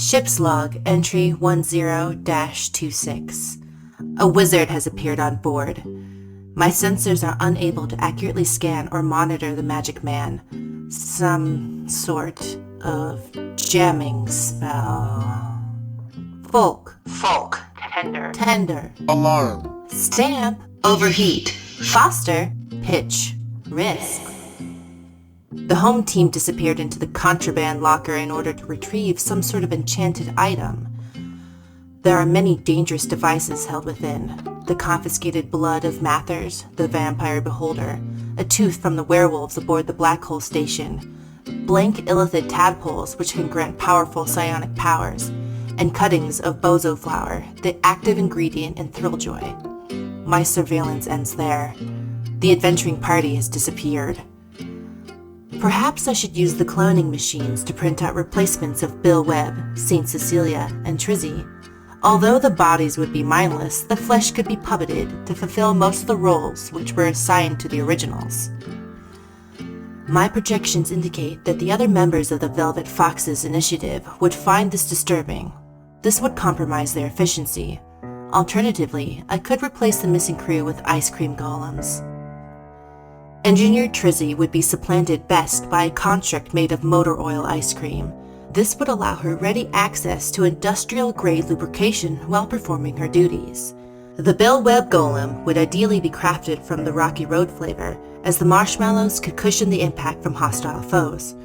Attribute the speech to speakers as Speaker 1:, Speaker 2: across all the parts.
Speaker 1: Ship's log, entry 10-26. A wizard has appeared on board. My sensors are unable to accurately scan or monitor the magic man. Some sort of jamming spell. Folk. Tender.
Speaker 2: Alarm.
Speaker 1: Stamp. Overheat. Foster. Pitch. Risk. The home team disappeared into the contraband locker in order to retrieve some sort of enchanted item. There are many dangerous devices held within. The confiscated blood of Mathers, the vampire beholder, a tooth from the werewolves aboard the Black Hole Station, blank illithid tadpoles which can grant powerful psionic powers, and cuttings of bozo flower, the active ingredient in Thrilljoy. My surveillance ends there. The adventuring party has disappeared. Perhaps I should use the cloning machines to print out replacements of Bill Webb, St. Cecilia, and Trizzy. Although the bodies would be mindless, the flesh could be puppeted to fulfill most of the roles which were assigned to the originals. My projections indicate that the other members of the Velvet Foxes initiative would find this disturbing. This would compromise their efficiency. Alternatively, I could replace the missing crew with ice cream golems. Engineer Trizzy would be supplanted best by a construct made of motor oil ice cream. This would allow her ready access to industrial-grade lubrication while performing her duties. The Bill Webb golem would ideally be crafted from the Rocky Road flavor, as the marshmallows could cushion the impact from hostile foes,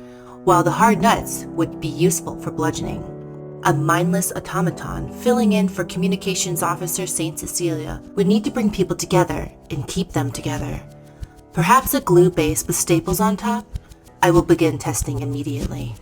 Speaker 1: while the hard nuts would be useful for bludgeoning. A mindless automaton filling in for Communications Officer St. Cecilia would need to bring people together and keep them together. Perhaps a glue base with staples on top? I will begin testing immediately.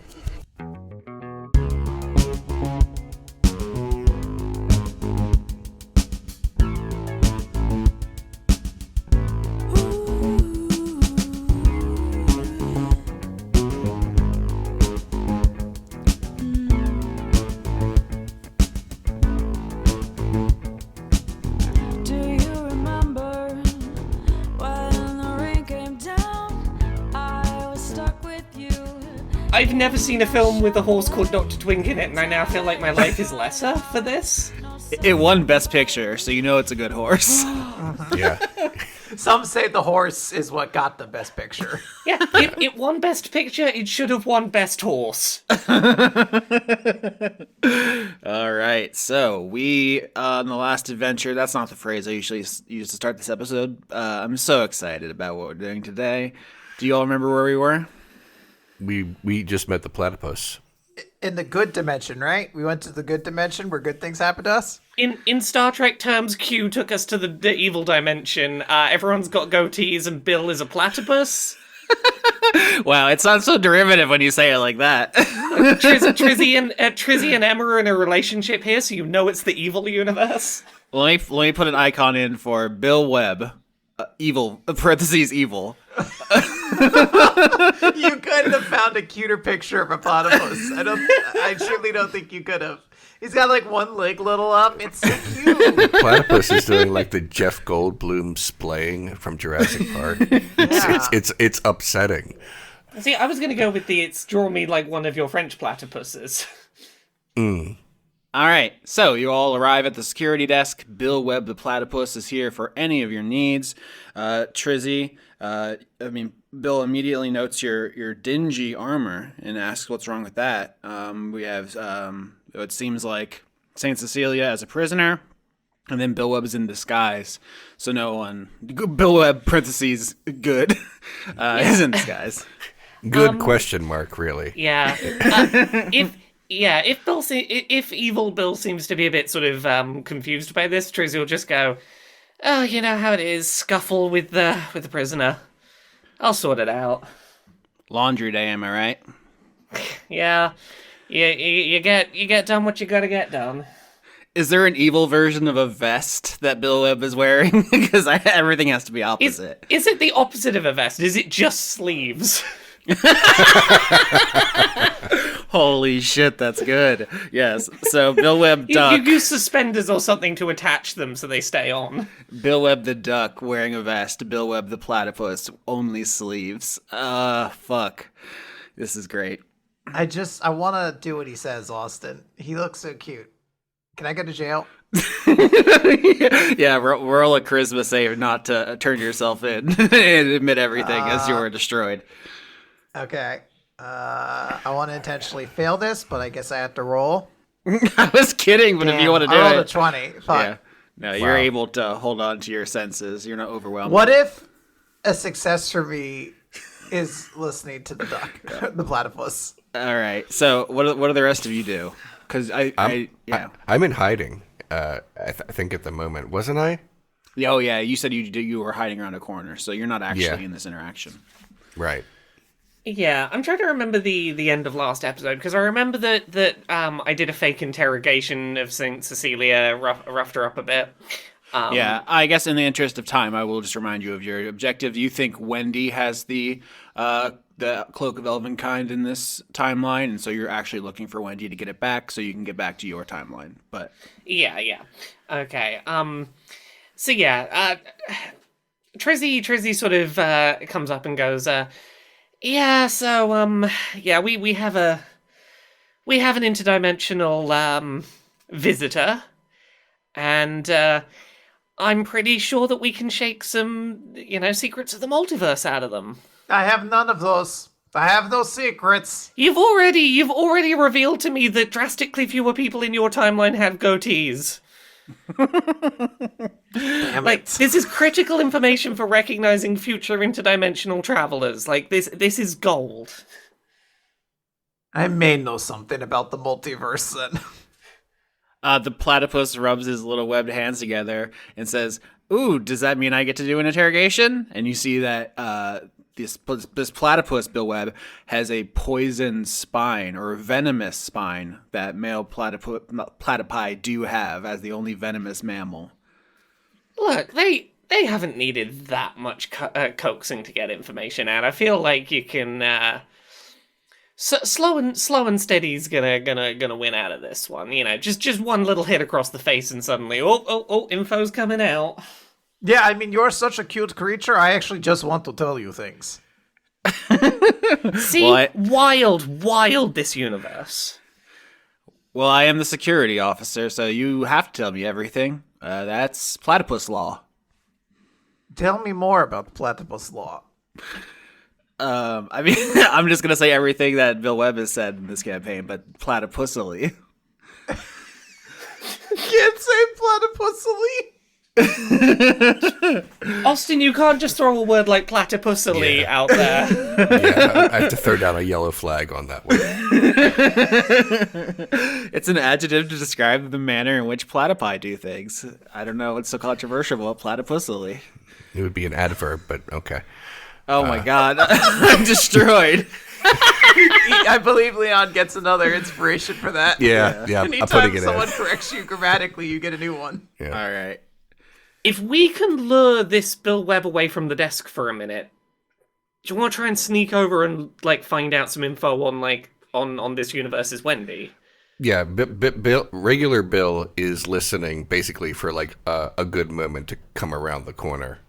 Speaker 3: I've never seen a film with a horse called Dr. Twink in it, and I now feel like my life is lesser for this.
Speaker 4: It won Best Picture, so you know it's a good horse.
Speaker 2: Yeah.
Speaker 5: Some say the horse is what got the Best Picture.
Speaker 3: Yeah, it won Best Picture, it should have won Best Horse.
Speaker 4: All right, so we, on the last adventure, that's not the phrase I usually use to start this episode. I'm so excited about what we're doing today. Do you all remember where we were?
Speaker 2: We just met the platypus.
Speaker 5: In the good dimension, right? We went to the good dimension where good things happen to us?
Speaker 3: In Star Trek terms, Q took us to the evil dimension. Everyone's got goatees and Bill is a platypus.
Speaker 4: Wow, it sounds so derivative when you say it like that.
Speaker 3: Trizzy and Emma are in a relationship here, so you know it's the evil universe.
Speaker 4: Let me put an icon in for Bill Webb, evil, parentheses evil.
Speaker 5: You couldn't have found a cuter picture of a platypus. I surely don't think you could have. He's got like one leg little up. It's so cute.
Speaker 2: Platypus is doing like the Jeff Goldblum splaying from Jurassic Park. It's upsetting.
Speaker 3: See, I was going to go with it's draw me like one of your French platypuses.
Speaker 4: All right, so you all arrive at the security desk. Bill Webb the platypus is here for any of your needs. Trizzy, Bill immediately notes your dingy armor and asks what's wrong with that. We have, it seems like St. Cecilia as a prisoner, and then Bill Webb is in disguise. So no one, Bill Webb, parentheses, good, is in disguise.
Speaker 2: Good question mark, really.
Speaker 3: Yeah. If evil Bill seems to be a bit sort of confused by this, Trizzy will just go, "Oh, you know how it is, scuffle with the prisoner. I'll sort it out."
Speaker 4: Laundry day, am I right?
Speaker 3: Yeah. You get done what you gotta get done.
Speaker 4: Is there an evil version of a vest that Bill Webb is wearing? Because everything has to be opposite.
Speaker 3: Is it the opposite of a vest? Is it just sleeves?
Speaker 4: Holy shit, that's good. Yes, so Bill Webb duck.
Speaker 3: You use suspenders or something to attach them so they stay on.
Speaker 4: Bill Webb the duck wearing a vest. Bill Webb the platypus, only sleeves. Fuck. This is great.
Speaker 5: I want to do what he says, Austin. He looks so cute. Can I go to jail?
Speaker 4: Yeah, roll a charisma save not to turn yourself in and admit everything as you were destroyed.
Speaker 5: Okay. I want to intentionally fail this, but I guess I have to roll.
Speaker 4: I was kidding, but if you want to do
Speaker 5: I rolled
Speaker 4: it,
Speaker 5: a 20. Fuck.
Speaker 4: yeah, no, you're able to hold on to your senses. You're not overwhelmed.
Speaker 5: What if a success for me is listening to the duck, the platypus?
Speaker 4: All right. So what do the rest of you do? Because
Speaker 2: I'm in hiding. I think at the moment, wasn't I?
Speaker 4: Yeah, oh yeah, you said you were hiding around a corner, so you're not actually in this interaction.
Speaker 2: Right.
Speaker 3: Yeah, I'm trying to remember the end of last episode, because I remember that I did a fake interrogation of St. Cecilia, roughed her up a bit.
Speaker 4: Yeah, I guess in the interest of time, I will just remind you of your objective. You think Wendy has the Cloak of Elvenkind in this timeline, and so you're actually looking for Wendy to get it back so you can get back to your timeline. But
Speaker 3: Yeah. Okay. So yeah, Trizzy sort of comes up and goes, yeah, so yeah, we have an interdimensional visitor, and I'm pretty sure that we can shake some, secrets of the multiverse out of them.
Speaker 5: I have none of those. I have no secrets.
Speaker 3: You've already revealed to me that drastically fewer people in your timeline have goatees.
Speaker 5: Damn
Speaker 3: Like,
Speaker 5: it.
Speaker 3: this is critical information for recognizing future interdimensional travelers. Like, this is gold.
Speaker 5: I may know something about the multiverse then.
Speaker 4: the platypus rubs his little webbed hands together and says, "Ooh, does that mean I get to do an interrogation?" And you see that this platypus, Bill Webb, has a poison spine or venomous spine that male platypi do have as the only venomous mammal.
Speaker 3: Look, they haven't needed that much coaxing to get information out. I feel like you can. Slow and steady's gonna win out of this one. Just one little hit across the face and suddenly, info's coming out.
Speaker 5: Yeah, I mean, you're such a cute creature. I actually just want to tell you things.
Speaker 3: See, wild this universe.
Speaker 4: Well, I am the security officer, so you have to tell me everything. That's platypus law.
Speaker 5: Tell me more about the platypus law.
Speaker 4: I mean, I'm just gonna say everything that Bill Webb has said in this campaign, but platypusily.
Speaker 5: Can't say platypusily.
Speaker 3: Austin, you can't just throw a word like platypusily out there.
Speaker 2: Yeah, I have to throw down a yellow flag on that one.
Speaker 4: It's an adjective to describe the manner in which platypi do things. I don't know what's so controversial about platypusily.
Speaker 2: It would be an adverb, but okay.
Speaker 4: Oh my god, I'm destroyed.
Speaker 5: I believe Leon gets another inspiration for that.
Speaker 2: Yeah, I'm
Speaker 5: Anytime
Speaker 2: putting it
Speaker 5: someone
Speaker 2: in.
Speaker 5: corrects you grammatically, you get a new one.
Speaker 2: Yeah.
Speaker 4: All right.
Speaker 3: If we can lure this Bill Webb away from the desk for a minute, do you want to try and sneak over and find out some info on this universe's Wendy?
Speaker 2: Yeah, regular Bill is listening basically for a good moment to come around the corner.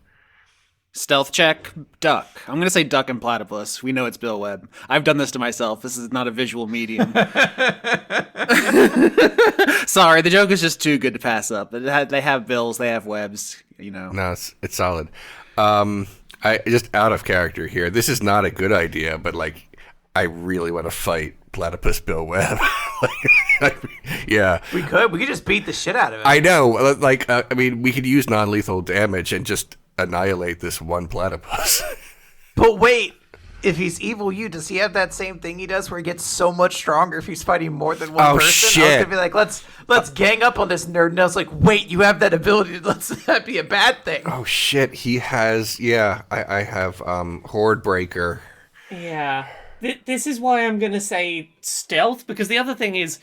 Speaker 4: Stealth check, duck. I'm going to say duck and platypus. We know it's Bill Webb. I've done this to myself. This is not a visual medium. Sorry, the joke is just too good to pass up. They have bills, they have webs,
Speaker 2: No, it's solid. I just out of character here. This is not a good idea, but I really want to fight Platypus Bill Webb. Yeah.
Speaker 5: We could just beat the shit out of it.
Speaker 2: I know. I mean, we could use non-lethal damage and just annihilate this one platypus.
Speaker 5: But wait, if he's evil you, does he have that same thing he does where he gets so much stronger if he's fighting more than one person?
Speaker 2: Shit.
Speaker 5: I was gonna be like, let's gang up on this nerd. And I was like, wait, you have that ability. Let's that be a bad thing.
Speaker 2: Oh shit, he has. Yeah, I have Horde Breaker.
Speaker 3: Yeah. This is why I'm going to say stealth, because the other thing is,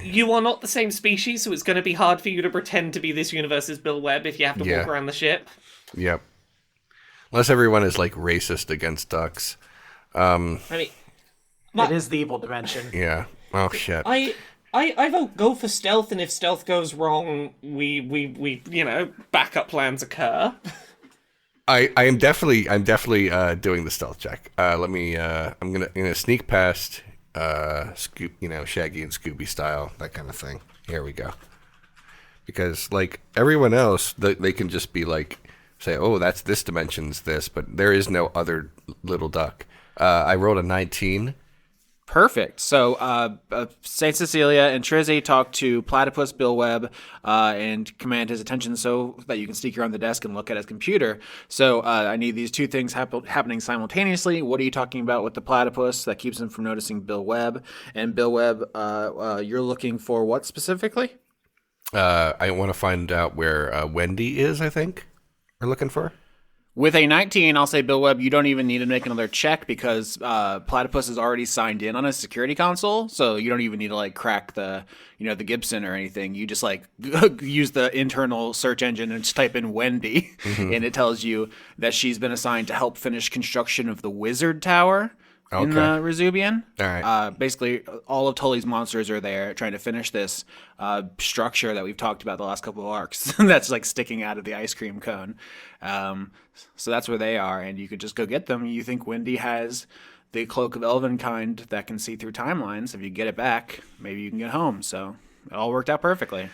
Speaker 3: you are not the same species, so it's going to be hard for you to pretend to be this universe's Bill Webb if you have to walk around the ship.
Speaker 2: Yep. Unless everyone is racist against ducks.
Speaker 3: I mean,
Speaker 5: It is the evil dimension.
Speaker 2: Yeah. Oh shit.
Speaker 3: I vote go for stealth, and if stealth goes wrong, we backup plans occur.
Speaker 2: I'm definitely doing the stealth check. I'm gonna sneak past Shaggy and Scooby style, that kind of thing. Here we go. Because like everyone else, they can just be like, say, oh, that's this dimension's this, but there is no other little duck. I rolled a 19.
Speaker 4: Perfect. So St. Cecilia and Trizzy talk to Platypus Bill Webb and command his attention so that you can sneak around the desk and look at his computer. So I need these two things happening simultaneously. What are you talking about with the platypus that keeps him from noticing Bill Webb? And Bill Webb, you're looking for what specifically?
Speaker 2: I want to find out where Wendy is, I think we're looking for.
Speaker 4: With a 19, I'll say, Bill Webb, you don't even need to make another check because Platypus is already signed in on a security console, so you don't even need to like crack the Gibson or anything. You just like use the internal search engine and just type in Wendy, and it tells you that she's been assigned to help finish construction of the Wizard Tower in the Resubian.
Speaker 2: All right.
Speaker 4: Basically, all of Tully's monsters are there trying to finish this structure that we've talked about the last couple of arcs that's like sticking out of the ice cream cone. So that's where they are, and you could just go get them. You think Wendy has the Cloak of Elvenkind that can see through timelines. If you get it back, maybe you can get home. So it all worked out perfectly.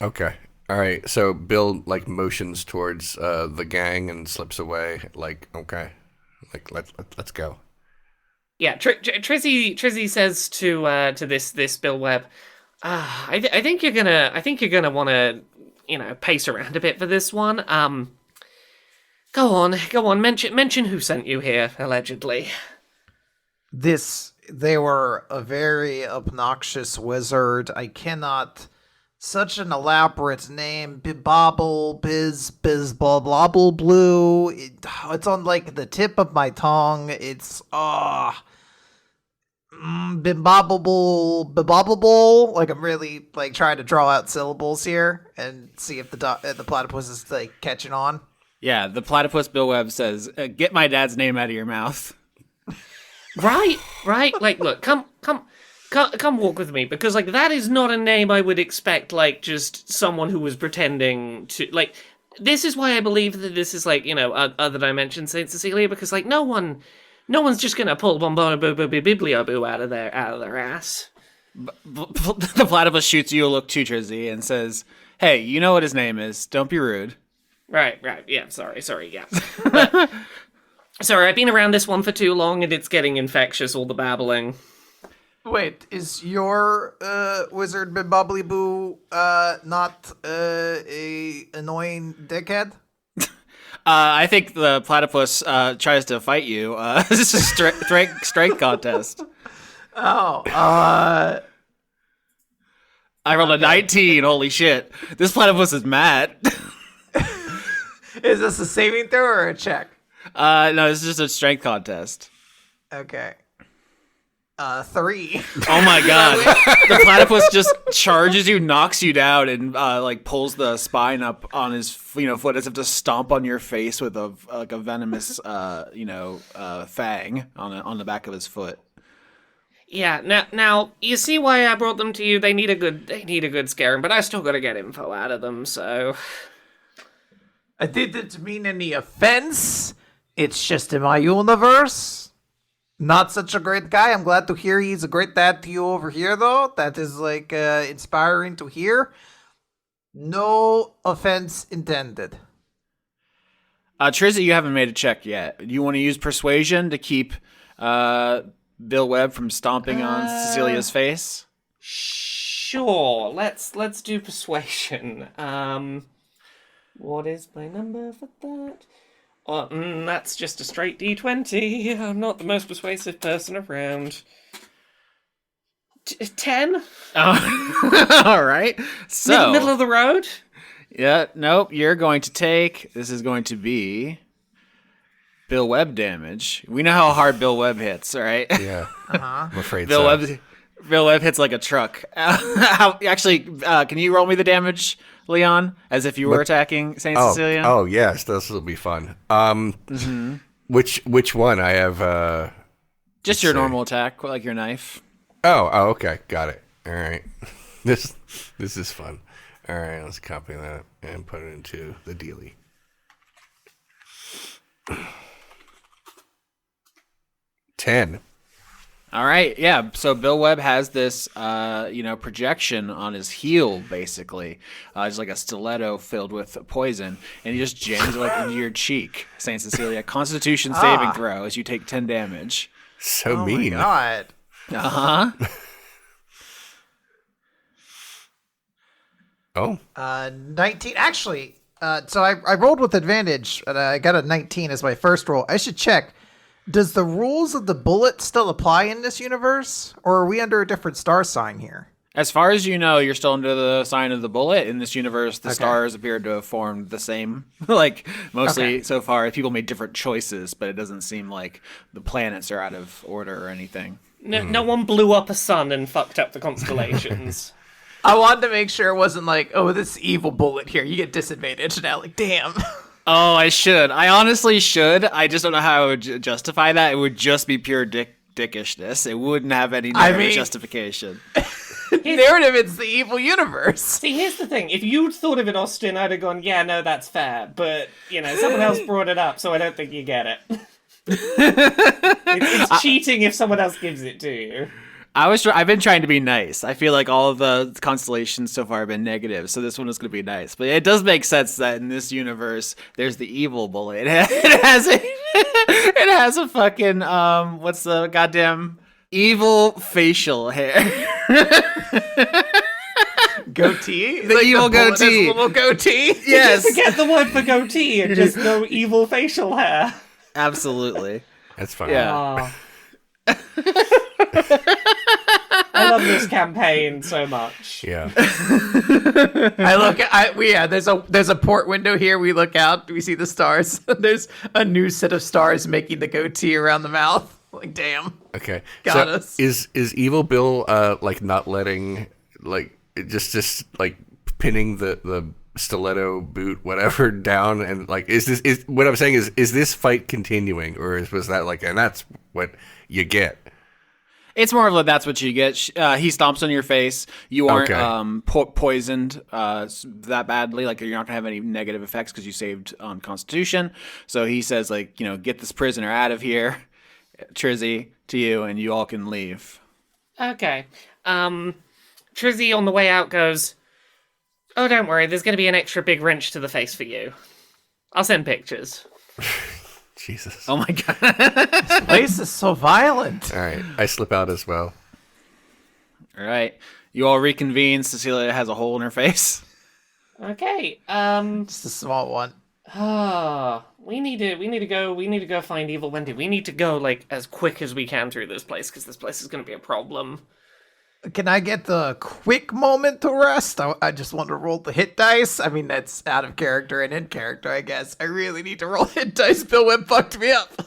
Speaker 2: Okay. All right. So Bill like motions towards the gang and slips away. Like, okay. Like let's go.
Speaker 3: Yeah, Trizzy says to this Bill Webb, I think you're gonna want to pace around a bit for this one. Go on, mention who sent you here allegedly.
Speaker 5: They were a very obnoxious wizard. I cannot. Such an elaborate name. Bibobble, Blobble Blue. It's on like the tip of my tongue. It's Bibobbable. Like I'm really like trying to draw out syllables here and see if the platypus is like catching on.
Speaker 4: Yeah, the platypus Bill Webb says, "Get my dad's name out of your mouth."
Speaker 3: Right. Like, look, come walk with me, because like that is not a name I would expect. Like just someone who was pretending to like. This is why I believe that this is like other dimensions, Saint Cecilia, because like no one's just gonna pull Biblioboo out of their ass.
Speaker 4: The platypus shoots you a look too, Trizzy, and says, "Hey, you know what his name is. Don't be rude."
Speaker 3: Right. Yeah, sorry, yeah. But, sorry, I've been around this one for too long, and it's getting infectious, all the babbling.
Speaker 5: Wait, is your wizard Bibobbly Boo not a annoying dickhead?
Speaker 4: I think the platypus tries to fight you. This is a strength contest.
Speaker 5: Oh,
Speaker 4: I rolled a 19. Holy shit. This platypus is mad.
Speaker 5: Is this a saving throw or a check?
Speaker 4: No, it's just a strength contest.
Speaker 5: Okay. 3.
Speaker 4: Oh my god. The platypus just charges you, knocks you down, and like pulls the spine up on his foot as if to stomp on your face with a venomous fang on the back of his foot.
Speaker 3: Yeah, now you see why I brought them to you. They need a good scaring, but I still gotta get info out of them, so
Speaker 5: I didn't mean any offense. It's just in my universe. Not such a great guy. I'm glad to hear he's a great dad to you over here, though. That is, like, inspiring to hear. No offense intended.
Speaker 4: Trizzy, you haven't made a check yet. You want to use persuasion to keep Bill Webb from stomping on Cecilia's face?
Speaker 3: Sure. Let's do persuasion. What is my number for that? That's just a straight D20. I'm not the most persuasive person around. 10?
Speaker 4: Oh, all right. So
Speaker 3: middle of the road?
Speaker 4: Yeah, nope. You're going to take. This is going to be Bill Webb damage. We know how hard Bill Webb hits, all right?
Speaker 2: Yeah. I'm afraid
Speaker 4: Bill
Speaker 2: so.
Speaker 4: Bill Webb hits like a truck. Can you roll me the damage, Leon, as if you were attacking Saint Cecilia?
Speaker 2: Oh yes, this will be fun. Which one? I have
Speaker 4: just your normal attack, like your knife.
Speaker 2: Oh, okay, got it. All right, this is fun. All right, let's copy that and put it into the dealie. 10.
Speaker 4: All right, yeah. So Bill Webb has this, projection on his heel, basically. It's like a stiletto filled with poison, and he just jams it into your cheek. Saint Cecilia, Constitution saving throw as you take 10 damage.
Speaker 2: So
Speaker 5: Oh
Speaker 2: mean.
Speaker 5: my god.
Speaker 4: Uh huh.
Speaker 2: Oh.
Speaker 5: 19. Actually, so I rolled with advantage, and I got a 19 as my first roll. I should check. Does the rules of the bullet still apply in this universe, or are we under a different star sign here?
Speaker 4: As far as you know, you're still under the sign of the bullet. In this universe, the stars appear to have formed the same. Mostly so far, people made different choices, but it doesn't seem like the planets are out of order or anything.
Speaker 3: No one blew up a sun and fucked up the constellations.
Speaker 5: I wanted to make sure it wasn't like, oh, this evil bullet here, you get disadvantage now. Like, damn.
Speaker 4: Oh, I should. I honestly should. I just don't know how I would justify that. It would just be pure dickishness. It wouldn't have any justification.
Speaker 5: Narrative, it's the evil universe.
Speaker 3: See, here's the thing. If you'd thought of it, Austin, I'd have gone, yeah, no, that's fair. But, someone else brought it up, so I don't think you get it. It's cheating if someone else gives it to you.
Speaker 4: I've been trying to be nice. I feel like all of the constellations so far have been negative, so this one is going to be nice. But it does make sense that in this universe, there's the evil bullet. It has a fucking what's the goddamn evil facial hair?
Speaker 5: Goatee?
Speaker 4: The evil goatee.
Speaker 5: Little goatee?
Speaker 4: Yes.
Speaker 3: Forget the word for goatee and just no evil facial hair.
Speaker 4: Absolutely.
Speaker 2: That's fine.
Speaker 4: Yeah.
Speaker 3: I love this campaign so much.
Speaker 2: Yeah.
Speaker 5: There's a port window here. We look out, we see the stars. There's a new set of stars making the goatee around the mouth. Like, damn.
Speaker 2: Okay.
Speaker 5: Got us.
Speaker 2: Is Evil Bill not letting just pinning the stiletto boot whatever down, and is what I'm saying is this fight continuing, or was that and that's what you get?
Speaker 4: It's more of that's what you get. He stomps on your face. You aren't poisoned that badly. You're not going to have any negative effects because you saved on Constitution. So he says, get this prisoner out of here, Trizzy, to you, and you all can leave.
Speaker 3: Okay. Trizzy on the way out goes, oh, don't worry, there's going to be an extra big wrench to the face for you. I'll send pictures.
Speaker 2: Jesus.
Speaker 4: Oh my god.
Speaker 5: This place is so violent.
Speaker 2: All right. I slip out as well.
Speaker 4: All right. You all reconvene. Cecilia has a hole in her face.
Speaker 3: Okay.
Speaker 5: Just a small one.
Speaker 3: We need to go find Evil Wendy. We need to go as quick as we can through this place because this place is going to be a problem.
Speaker 5: Can I get the quick moment to rest? I just want to roll the hit dice. I mean, that's out of character and in character, I guess. I really need to roll hit dice. Bill Webb fucked me up.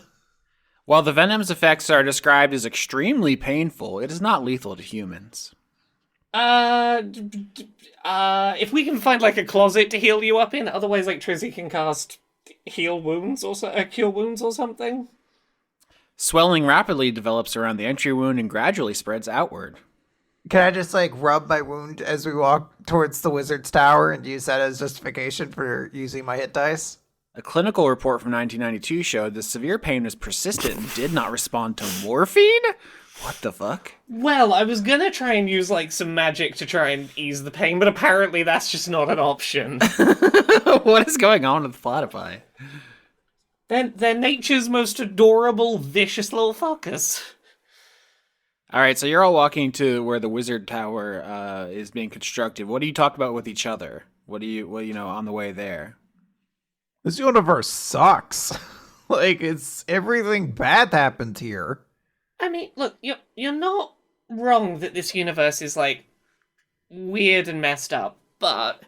Speaker 4: While the venom's effects are described as extremely painful, it is not lethal to humans.
Speaker 3: If we can find a closet to heal you up in, otherwise Trizzy can cast cure wounds or something.
Speaker 4: Swelling rapidly develops around the entry wound and gradually spreads outward.
Speaker 5: Can I just rub my wound as we walk towards the wizard's tower and use that as justification for using my hit dice?
Speaker 4: A clinical report from 1992 showed the severe pain was persistent and did not respond to morphine? What the fuck?
Speaker 3: Well, I was gonna try and use some magic to try and ease the pain, but apparently that's just not an option.
Speaker 4: What is going on with platypi?
Speaker 3: They're nature's most adorable, vicious little fuckers.
Speaker 4: All right, so you're all walking to where the wizard tower is being constructed. What do you talk about with each other? What on the way there?
Speaker 5: This universe sucks. It's everything bad happened here.
Speaker 3: I mean, look, you're not wrong that this universe is weird and messed up, but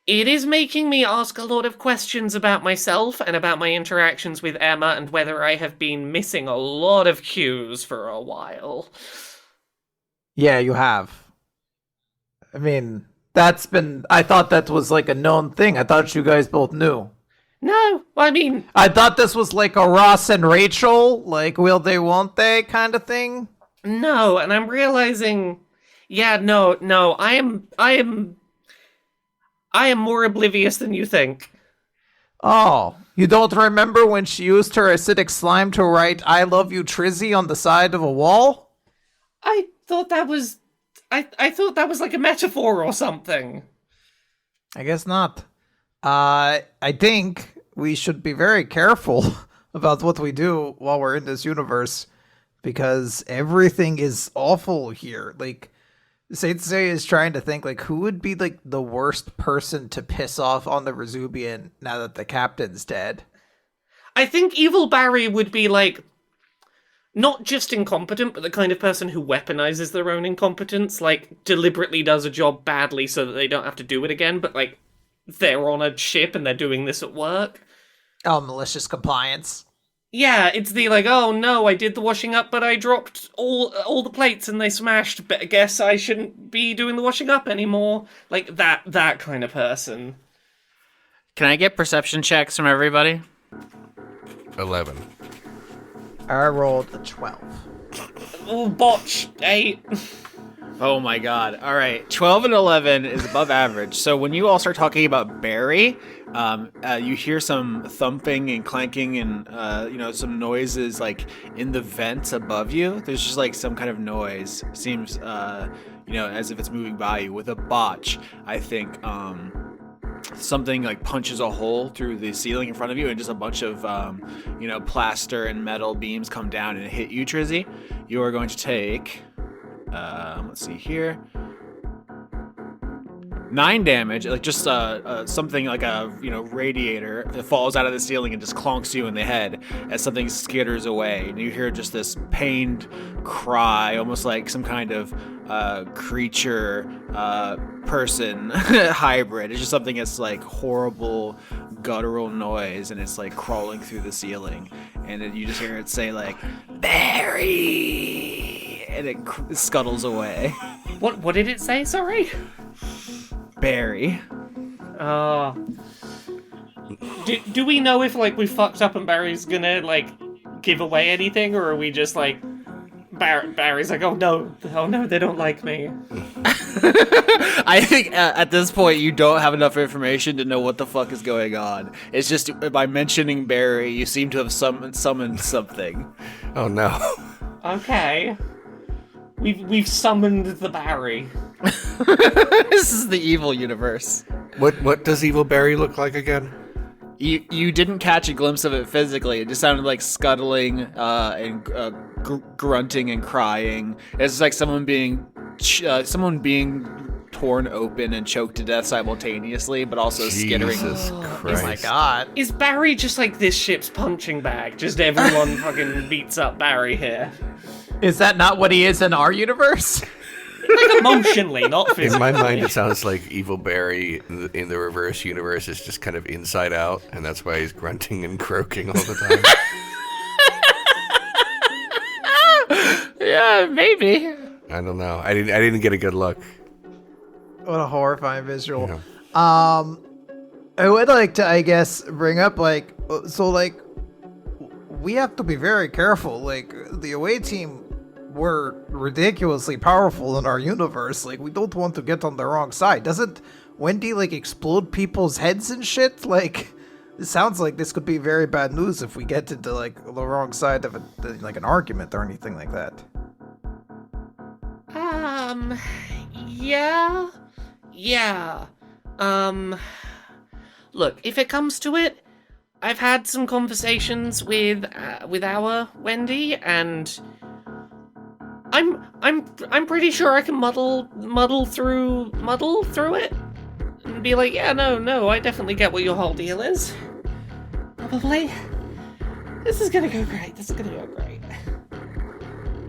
Speaker 3: it is making me ask a lot of questions about myself and about my interactions with Emma and whether I have been missing a lot of cues for a while.
Speaker 5: Yeah, you have. I mean, I thought that was a known thing. I thought you guys both knew.
Speaker 3: No, I mean...
Speaker 5: I thought this was a Ross and Rachel, will they, won't they kind of thing.
Speaker 3: No, and I'm realizing... Yeah, no, I am more oblivious than you think.
Speaker 5: Oh, you don't remember when she used her acidic slime to write "I love you, Trizzy" on the side of a wall?
Speaker 3: I thought that was... I thought that was like a metaphor or something.
Speaker 5: I guess not. I think we should be very careful about what we do while we're in this universe, because everything is awful here. Like, Sensei is trying to think, like, who would be, like, the worst person to piss off on the Rezubian now that the captain's dead?
Speaker 3: I think Evil Barry would be, like, not just incompetent, but the kind of person who weaponizes their own incompetence, like, deliberately does a job badly so that they don't have to do it again, but, like, they're on a ship and they're doing this at work.
Speaker 5: Oh, malicious compliance.
Speaker 3: Yeah, it's the, like, oh no, I did the washing up, but I dropped all the plates and they smashed, but I guess I shouldn't be doing the washing up anymore. Like, that kind of person.
Speaker 4: Can I get perception checks from everybody?
Speaker 2: 11.
Speaker 5: I rolled a 12.
Speaker 3: Oh, botch, 8.
Speaker 4: Oh my god. All right. 12 and 11 is above average. So when you all start talking about Barry, you hear some thumping and clanking and, some noises like in the vents above you. There's just like some kind of noise. Seems, as if it's moving by you with a botch. I think, something like punches a hole through the ceiling in front of you and just a bunch of, plaster and metal beams come down and hit you, Trizzy. You are going to take... let's see here. 9 damage, like just something like a radiator that falls out of the ceiling and just clonks you in the head as something skitters away, and you hear just this pained cry, almost like some kind of creature person hybrid. It's just something that's like horrible guttural noise, and it's like crawling through the ceiling, and then you just hear it say like Barry, and it scuttles away.
Speaker 3: What did it say? Sorry.
Speaker 4: Barry.
Speaker 3: Do we know if like we fucked up and Barry's gonna like give away anything, or are we just like Barry's like, oh no, they don't like me.
Speaker 4: I think at this point you don't have enough information to know what the fuck is going on. It's just by mentioning Barry, you seem to have summoned something.
Speaker 2: Oh no.
Speaker 3: Okay. We've summoned the Barry.
Speaker 4: This is the evil universe.
Speaker 2: What does Evil Barry look like again?
Speaker 4: You didn't catch a glimpse of it physically. It just sounded like scuttling and grunting and crying. It's like someone being torn open and choked to death simultaneously, but also skittering.
Speaker 2: Jesus Christ.
Speaker 5: Oh my god.
Speaker 3: Is Barry just like this ship's punching bag? Just everyone fucking beats up Barry here.
Speaker 5: Is that not what he is in our universe?
Speaker 3: Like emotionally, not physically.
Speaker 2: In my mind, it sounds like Evil Barry in the reverse universe is just kind of inside out, and that's why he's grunting and croaking all the time.
Speaker 4: Yeah, maybe.
Speaker 2: I don't know. I didn't get a good look.
Speaker 5: What a horrifying visual.
Speaker 2: Yeah.
Speaker 5: I would like to, I guess, bring up, like, so, like, we have to be very careful. Like, the away team were ridiculously powerful in our universe. Like, we don't want to get on the wrong side. Doesn't Wendy, like, explode people's heads and shit? Like, it sounds like this could be very bad news if we get into, like, the wrong side of like an argument or anything like that.
Speaker 3: Yeah. Look, if it comes to it, I've had some conversations with our Wendy, and I'm pretty sure I can muddle through it and be like, yeah, no, I definitely get what your whole deal is. Probably. This is gonna go great.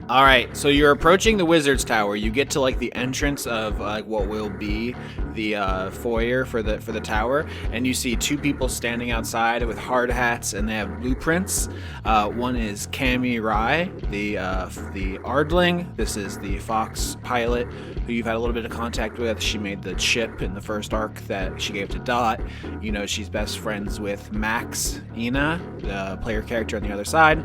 Speaker 4: All right, so you're approaching the Wizard's Tower. You get to like the entrance of like what will be the foyer for the tower, and you see 2 people standing outside with hard hats, and they have blueprints. One is Cammy Rye, the Ardling. This is the Fox pilot who you've had a little bit of contact with. She made the chip in the first arc that she gave to Dot. You know she's best friends with Max Ina, the player character on the other side.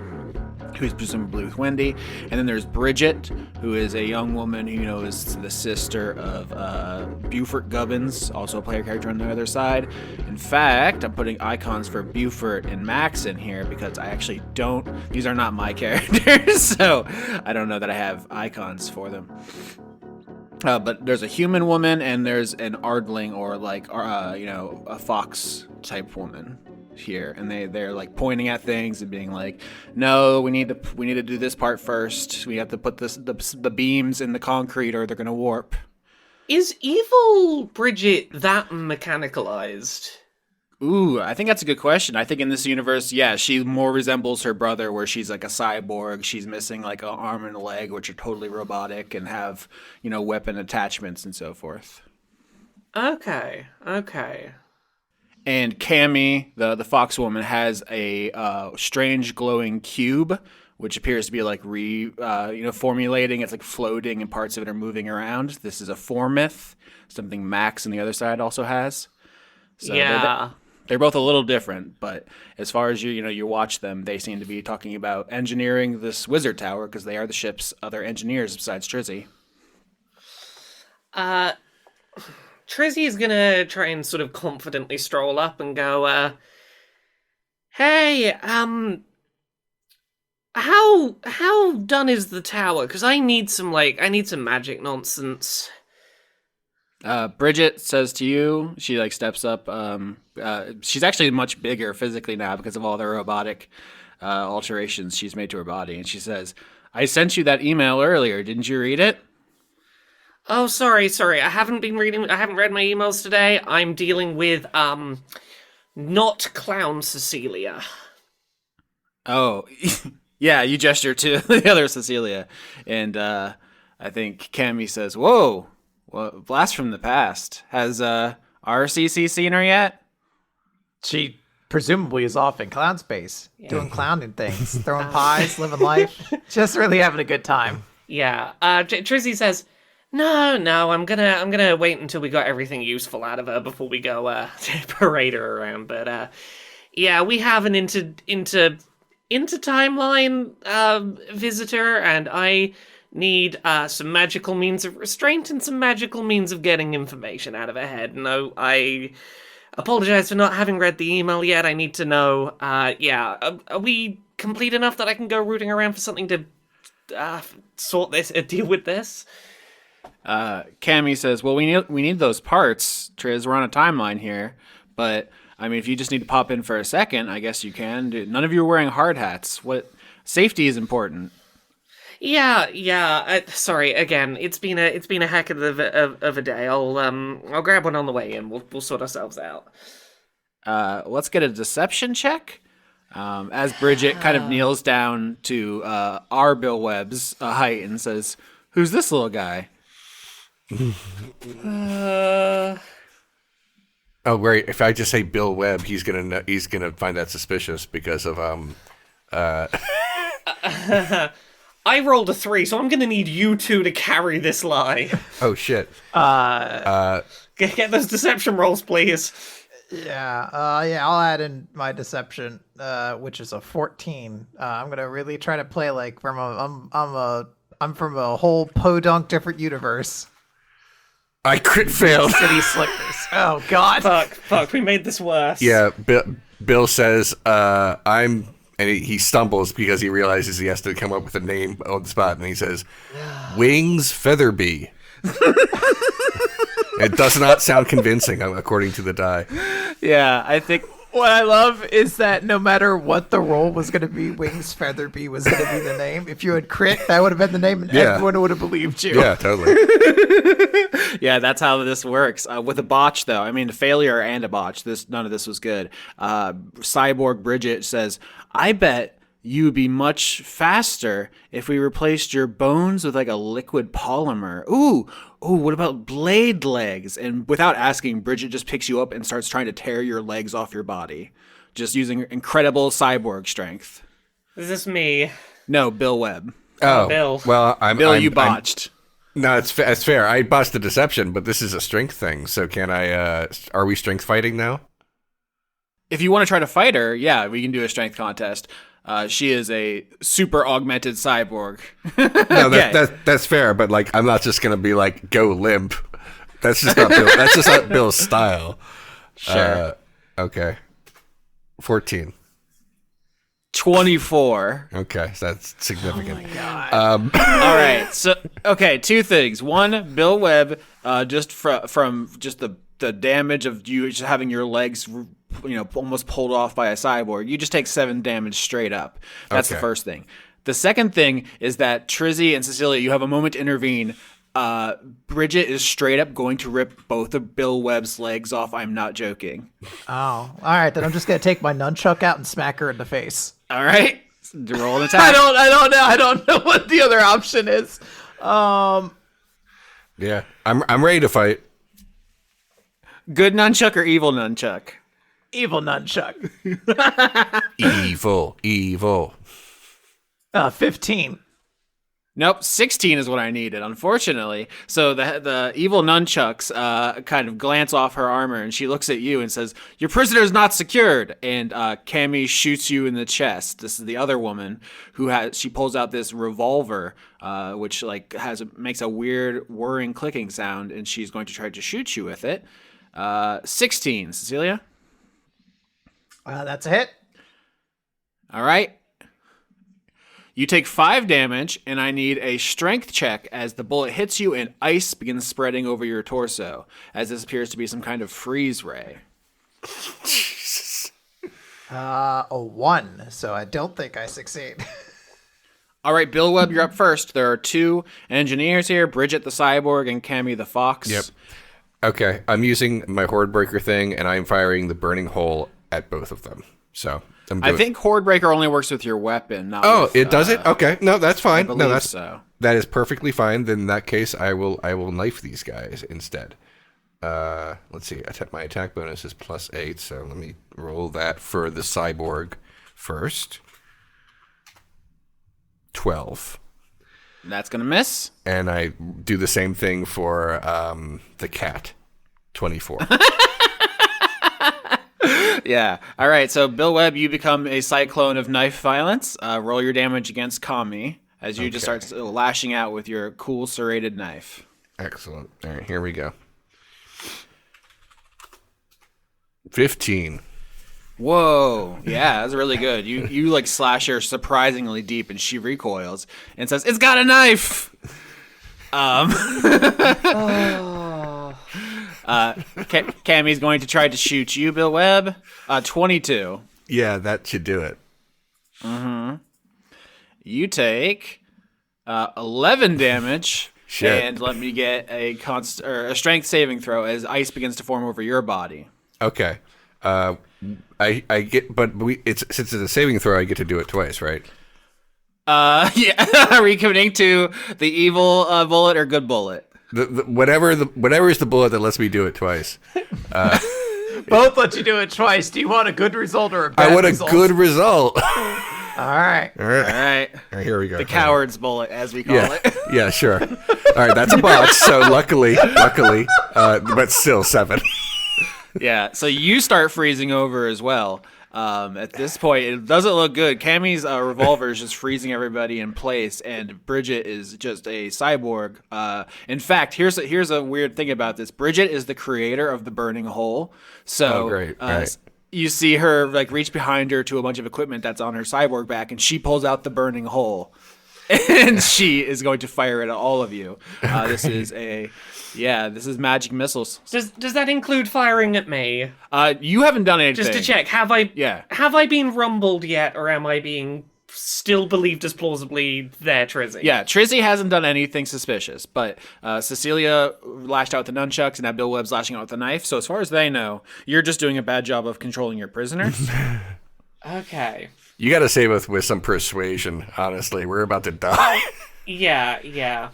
Speaker 4: who's presumably with Wendy. And then there's Bridget, who is a young woman who is the sister of Buford Gubbins, also a player character on the other side. In fact, I'm putting icons for Buford and Max in here because I actually don't. These are not my characters, so I don't know that I have icons for them. But there's a human woman and there's an Ardling or a fox type woman here, and they're like pointing at things and being like, no, we need to do this part first. We have to put the beams in the concrete or they're gonna warp.
Speaker 3: Is evil Bridget that mechanicalized?
Speaker 4: Ooh, I think that's a good question. I think in this universe, yeah, she more resembles her brother, where she's like a cyborg. She's missing like an arm and a leg, which are totally robotic and have weapon attachments and so forth.
Speaker 3: Okay.
Speaker 4: And Cammy, the fox woman, has a strange glowing cube, which appears to be like formulating. It's like floating and parts of it are moving around. This is a formyth, something Max on the other side also has. So
Speaker 3: yeah.
Speaker 4: They're both a little different, but as far as you watch them, they seem to be talking about engineering this wizard tower because they are the ship's other engineers besides Trizzy.
Speaker 3: Trizzy is gonna try and sort of confidently stroll up and go, hey, how done is the tower? Because I need some magic nonsense.
Speaker 4: Bridget says to you, she like steps up. She's actually much bigger physically now because of all the robotic alterations she's made to her body, and she says, "I sent you that email earlier. Didn't you read it?"
Speaker 3: Oh, sorry. I haven't read my emails today. I'm dealing with, not clown Cecilia.
Speaker 4: Oh, yeah, you gesture to the other Cecilia. And, I think Cammy says, whoa, well, blast from the past. Has, RCC seen her yet?
Speaker 5: She presumably is off in clown space, doing clowning things, throwing pies, living life, just really having a good time.
Speaker 3: Yeah, Trizzy says, No, I'm gonna wait until we got everything useful out of her before we go parade her around. But yeah, we have an into timeline visitor, and I need some magical means of restraint and some magical means of getting information out of her head. No, I apologize for not having read the email yet. I need to know. Are we complete enough that I can go rooting around for something to deal with this?
Speaker 4: Cammy says, well, we need those parts, Triz. We're on a timeline here. But, I mean, if you just need to pop in for a second, I guess you can. None of you are wearing hard hats. Safety is important.
Speaker 3: Yeah. Sorry, again, it's been a heck of a day. I'll grab one on the way in. We'll sort ourselves out.
Speaker 4: Let's get a deception check. As Bridget kind of kneels down to our Bill Webb's height and says, who's this little guy?
Speaker 2: Oh, great! If I just say Bill Webb, he's gonna find that suspicious because of
Speaker 3: I rolled a 3, so I'm gonna need you two to carry this lie.
Speaker 2: Oh shit!
Speaker 3: Get those deception rolls, please.
Speaker 5: Yeah, I'll add in my deception, which is a 14. I'm gonna really try to play like I'm from a whole podunk different universe.
Speaker 2: I crit failed.
Speaker 5: City Slickers. Oh God.
Speaker 3: Fuck. We made this worse.
Speaker 2: Yeah. Bill says, and he stumbles because he realizes he has to come up with a name on the spot, and he says, Wings Featherby. It does not sound convincing, according to the die.
Speaker 4: Yeah, I think
Speaker 5: what I love is that no matter what the role was going to be, Wings Featherby was going to be the name. If you had crit, that would have been the name, and everyone would have believed you.
Speaker 2: Yeah, totally.
Speaker 4: Yeah, that's how this works. With a botch, though, I mean, a failure and a botch. None of this was good. Cyborg Bridget says, I bet you'd be much faster if we replaced your bones with like a liquid polymer. Ooh, what about blade legs? And without asking, Bridget just picks you up and starts trying to tear your legs off your body, just using incredible cyborg strength.
Speaker 3: Is this me?
Speaker 4: No, Bill Webb.
Speaker 2: Oh,
Speaker 3: Bill.
Speaker 2: Well,
Speaker 4: Bill, you botched.
Speaker 2: No, it's fair. I busted deception, but this is a strength thing. So can I? Are we strength fighting now?
Speaker 4: If you want to try to fight her, yeah, we can do a strength contest. She is a super augmented cyborg.
Speaker 2: No,
Speaker 4: Okay.
Speaker 2: that's fair, but like I'm not just gonna be like go limp. That's just not Bill. That's just not Bill's style.
Speaker 4: Sure.
Speaker 2: Okay. 14.
Speaker 4: 24.
Speaker 2: Okay, so that's significant.
Speaker 4: All right. So, okay, two things. One, Bill Webb, just from just the damage of you just having your legs, almost pulled off by a cyborg, you just take 7 damage straight up. That's the
Speaker 2: Okay.
Speaker 4: first thing. The second thing is that Trizzy and Cecilia, you have a moment to intervene. Bridget is straight up going to rip both of Bill Webb's legs off. I'm not joking.
Speaker 5: Oh, all right. Then I'm just gonna take my nunchuck out and smack her in the face.
Speaker 4: All right. Roll an
Speaker 5: I
Speaker 4: attack.
Speaker 5: don't know what the other option is.
Speaker 2: Yeah, I'm ready to fight.
Speaker 4: Good nunchuck or evil nunchuck?
Speaker 5: Evil nunchuck.
Speaker 2: Evil.
Speaker 5: 15.
Speaker 4: Nope, 16 is what I needed, unfortunately. So the evil nunchucks kind of glance off her armor, and she looks at you and says, "Your prisoner is not secured." And Cammy shoots you in the chest. This is the other woman she pulls out this revolver, which makes a weird whirring clicking sound, and she's going to try to shoot you with it. 16, Cecilia.
Speaker 5: That's a hit.
Speaker 4: All right. You take 5 damage, and I need a strength check as the bullet hits you and ice begins spreading over your torso, as this appears to be some kind of freeze ray.
Speaker 5: A 1, so I don't think I succeed.
Speaker 4: All right, Bill Webb, you're up first. There are 2 engineers here, Bridget the cyborg and Cammy the fox.
Speaker 2: Yep. Okay, I'm using my horde breaker thing, and I'm firing the burning hole at both of them. So
Speaker 4: I think horde breaker only works with your weapon. Not
Speaker 2: Oh,
Speaker 4: with,
Speaker 2: it does it? Okay, no, that's fine.
Speaker 4: believe
Speaker 2: No, that's
Speaker 4: so.
Speaker 2: that is perfectly fine. Then in that case, I will knife these guys instead. Let's see. My attack bonus is +8, so let me roll that for the cyborg first. 12.
Speaker 4: That's going to miss.
Speaker 2: And I do the same thing for the cat. 24.
Speaker 4: Yeah. All right, so Bill Webb, you become a cyclone of knife violence. Roll your damage against Kami as you just start lashing out with your cool serrated knife.
Speaker 2: Excellent. All right, here we go. 15.
Speaker 4: Whoa. Yeah, that's really good. You like slash her surprisingly deep, and she recoils and says, "It's got a knife!" Cammy's going to try to shoot you, Bill Webb. 22.
Speaker 2: Yeah, that should do it.
Speaker 4: You take 11 damage.
Speaker 2: Shit.
Speaker 4: And let me get a strength saving throw as ice begins to form over your body.
Speaker 2: Okay. I get, but since it's a saving throw, I get to do it twice, right?
Speaker 4: Yeah. Are we committing to the evil bullet or good bullet?
Speaker 2: Whatever is the bullet that lets me do it twice.
Speaker 5: Both let you do it twice. Do you want a good result or a bad
Speaker 2: I want
Speaker 5: result?
Speaker 2: a good result.
Speaker 5: All right.
Speaker 2: All right.
Speaker 4: All right.
Speaker 2: All right, here we go.
Speaker 4: The coward's bullet, as we call
Speaker 2: Yeah.
Speaker 4: it.
Speaker 2: Yeah, sure. All right, that's a box. So luckily, but still 7.
Speaker 4: Yeah. So you start freezing over as well. At this point, it doesn't look good. Cammy's revolver is just freezing everybody in place, and Bridget is just a cyborg. In fact, here's a weird thing about this. Bridget is the creator of the burning hole. So
Speaker 2: great. Right.
Speaker 4: You see her reach behind her to a bunch of equipment that's on her cyborg back, and she pulls out the burning hole, and she is going to fire it at all of you. This is magic missiles.
Speaker 3: Does that include firing at me?
Speaker 4: You haven't done anything.
Speaker 3: Just to check, have I been rumbled yet, or am I being still believed as plausibly there, Trizzy?
Speaker 4: Yeah, Trizzy hasn't done anything suspicious, but Cecilia lashed out with the nunchucks, and now Bill Webb's lashing out with the knife. So as far as they know, you're just doing a bad job of controlling your prisoners.
Speaker 3: Okay.
Speaker 2: You got to save us with some persuasion. Honestly, we're about to die.
Speaker 3: Yeah.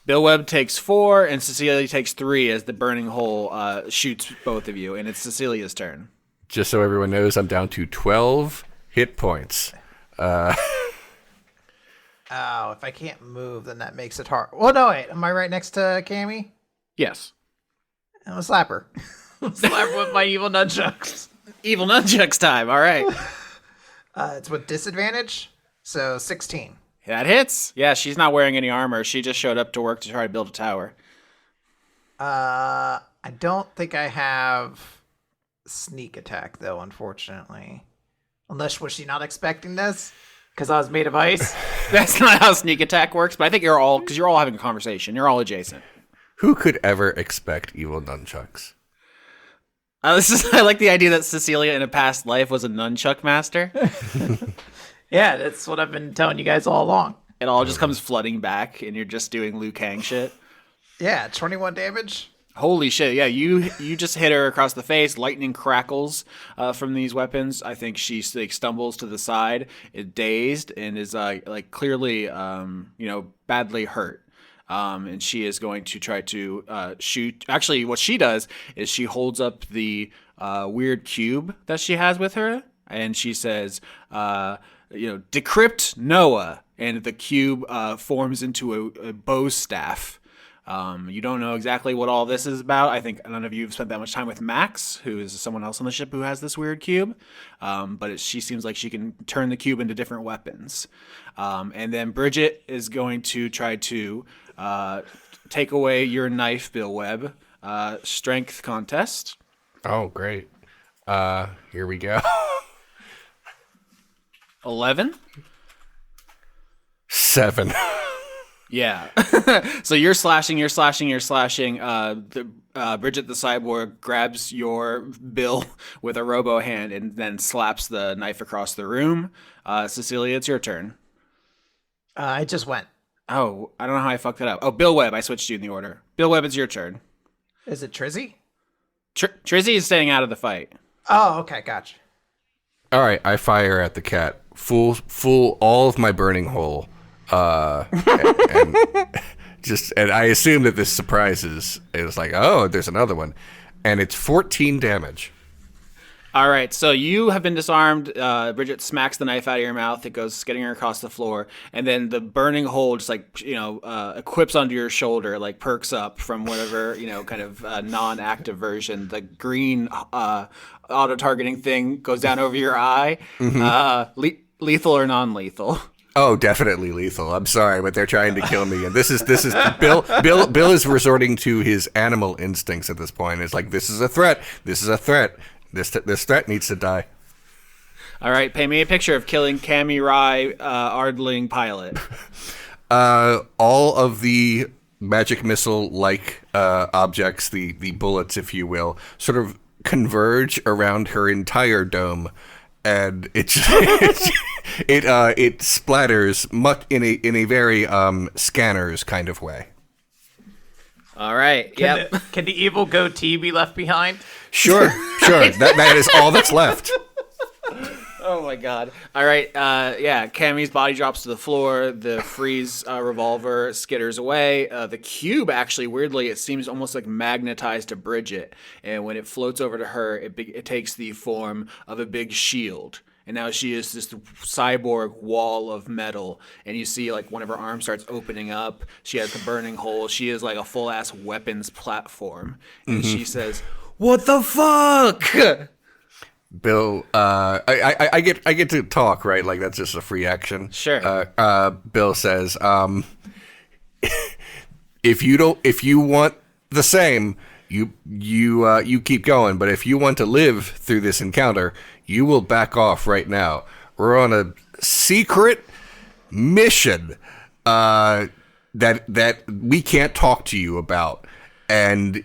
Speaker 4: Bill Webb takes 4, and Cecilia takes 3 as the burning hole shoots both of you, and it's Cecilia's turn.
Speaker 2: Just so everyone knows, I'm down to 12 hit points.
Speaker 5: Oh, if I can't move, then that makes it hard. Well, no, wait. Am I right next to Cammy?
Speaker 4: Yes.
Speaker 5: I'm gonna slap her. Slap her with my evil nunchucks.
Speaker 4: Evil nunchucks time. All right.
Speaker 5: It's with disadvantage, so 16.
Speaker 4: That hits. Yeah, she's not wearing any armor. She just showed up to work to try to build a tower.
Speaker 5: I don't think I have sneak attack, though, unfortunately. Unless, was she not expecting this? Because I was made of ice?
Speaker 4: That's not how sneak attack works, but I think you're all having a conversation. You're all adjacent.
Speaker 2: Who could ever expect evil nunchucks?
Speaker 4: I like the idea that Cecilia in a past life was a nunchuck master.
Speaker 5: Yeah, that's what I've been telling you guys all along.
Speaker 4: It all just comes flooding back, and you're just doing Liu Kang shit.
Speaker 5: Yeah, 21 damage.
Speaker 4: Holy shit! Yeah, you just hit her across the face. Lightning crackles from these weapons. I think she stumbles to the side, dazed, and is clearly badly hurt. And she is going to try to shoot. Actually, what she does is she holds up the weird cube that she has with her, and she says, decrypt Noah, and the cube forms into a bow staff. You don't know exactly what all this is about. I think none of you have spent that much time with Max, who is someone else on the ship who has this weird cube. But she seems like she can turn the cube into different weapons. And then Bridget is going to try to take away your knife, Bill Webb. Strength contest.
Speaker 2: Oh, great. Here we go.
Speaker 4: 11?
Speaker 2: 7.
Speaker 4: Yeah. So you're slashing. Bridget the cyborg grabs your Bill with a robo hand and then slaps the knife across the room. Cecilia, it's your turn.
Speaker 5: I just went.
Speaker 4: Oh, I don't know how I fucked it up. Oh, Bill Webb. I switched you in the order. Bill Webb, it's your turn.
Speaker 5: Is it Trizzy?
Speaker 4: Trizzy is staying out of the fight.
Speaker 5: Oh, okay, gotcha.
Speaker 2: All right, I fire at the cat. Full all of my burning hole. And I assume that this surprises. It's like, oh, there's another one, and it's 14 damage.
Speaker 4: All right, so you have been disarmed. Bridget smacks the knife out of your mouth. It goes skidding across the floor, and then the burning hole just equips onto your shoulder, like perks up from whatever kind of non-active version. The green auto-targeting thing goes down over your eye. Mm-hmm. Lethal or non-lethal?
Speaker 2: Oh, definitely lethal. I'm sorry, but they're trying to kill me, and this is Bill. Bill is resorting to his animal instincts at this point. It's like, this is a threat. This is a threat. This threat needs to die.
Speaker 4: All right, pay me a picture of killing Cammy Rye, Ardling pilot.
Speaker 2: All of the magic missile-like objects, the bullets, if you will, sort of converge around her entire dome. And it splatters much in a very Scanners kind of way.
Speaker 4: All right.
Speaker 5: Can the evil goatee be left behind?
Speaker 2: Sure. That is all that's left.
Speaker 4: Oh my god. All right. Cammy's body drops to the floor. The freeze revolver skitters away. The cube, actually, weirdly, it seems almost like magnetized to Bridget. And when it floats over to her, it takes the form of a big shield. And now she is this cyborg wall of metal. And you see, like, one of her arms starts opening up. She has the burning hole. She is like a full-ass weapons platform. And she says, "What the fuck?"
Speaker 2: Bill, I get to talk, right? Like, that's just a free action.
Speaker 4: Sure.
Speaker 2: Bill says, if you want the same, you keep going. But if you want to live through this encounter, you will back off right now. We're on a secret mission that we can't talk to you about, and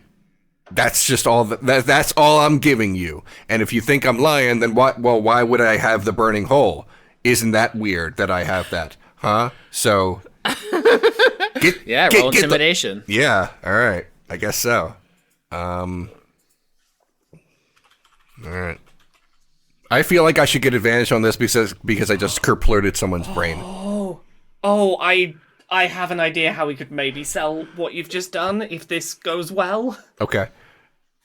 Speaker 2: that's just all. That's all I'm giving you. And if you think I'm lying, then why? Well, why would I have the burning hole? Isn't that weird that I have that? Huh? So,
Speaker 4: roll intimidation.
Speaker 2: Yeah. All right. I guess so. All right. I feel like I should get advantage on this because I just kerplurted someone's brain.
Speaker 3: I have an idea how we could maybe sell what you've just done if this goes well.
Speaker 2: Okay.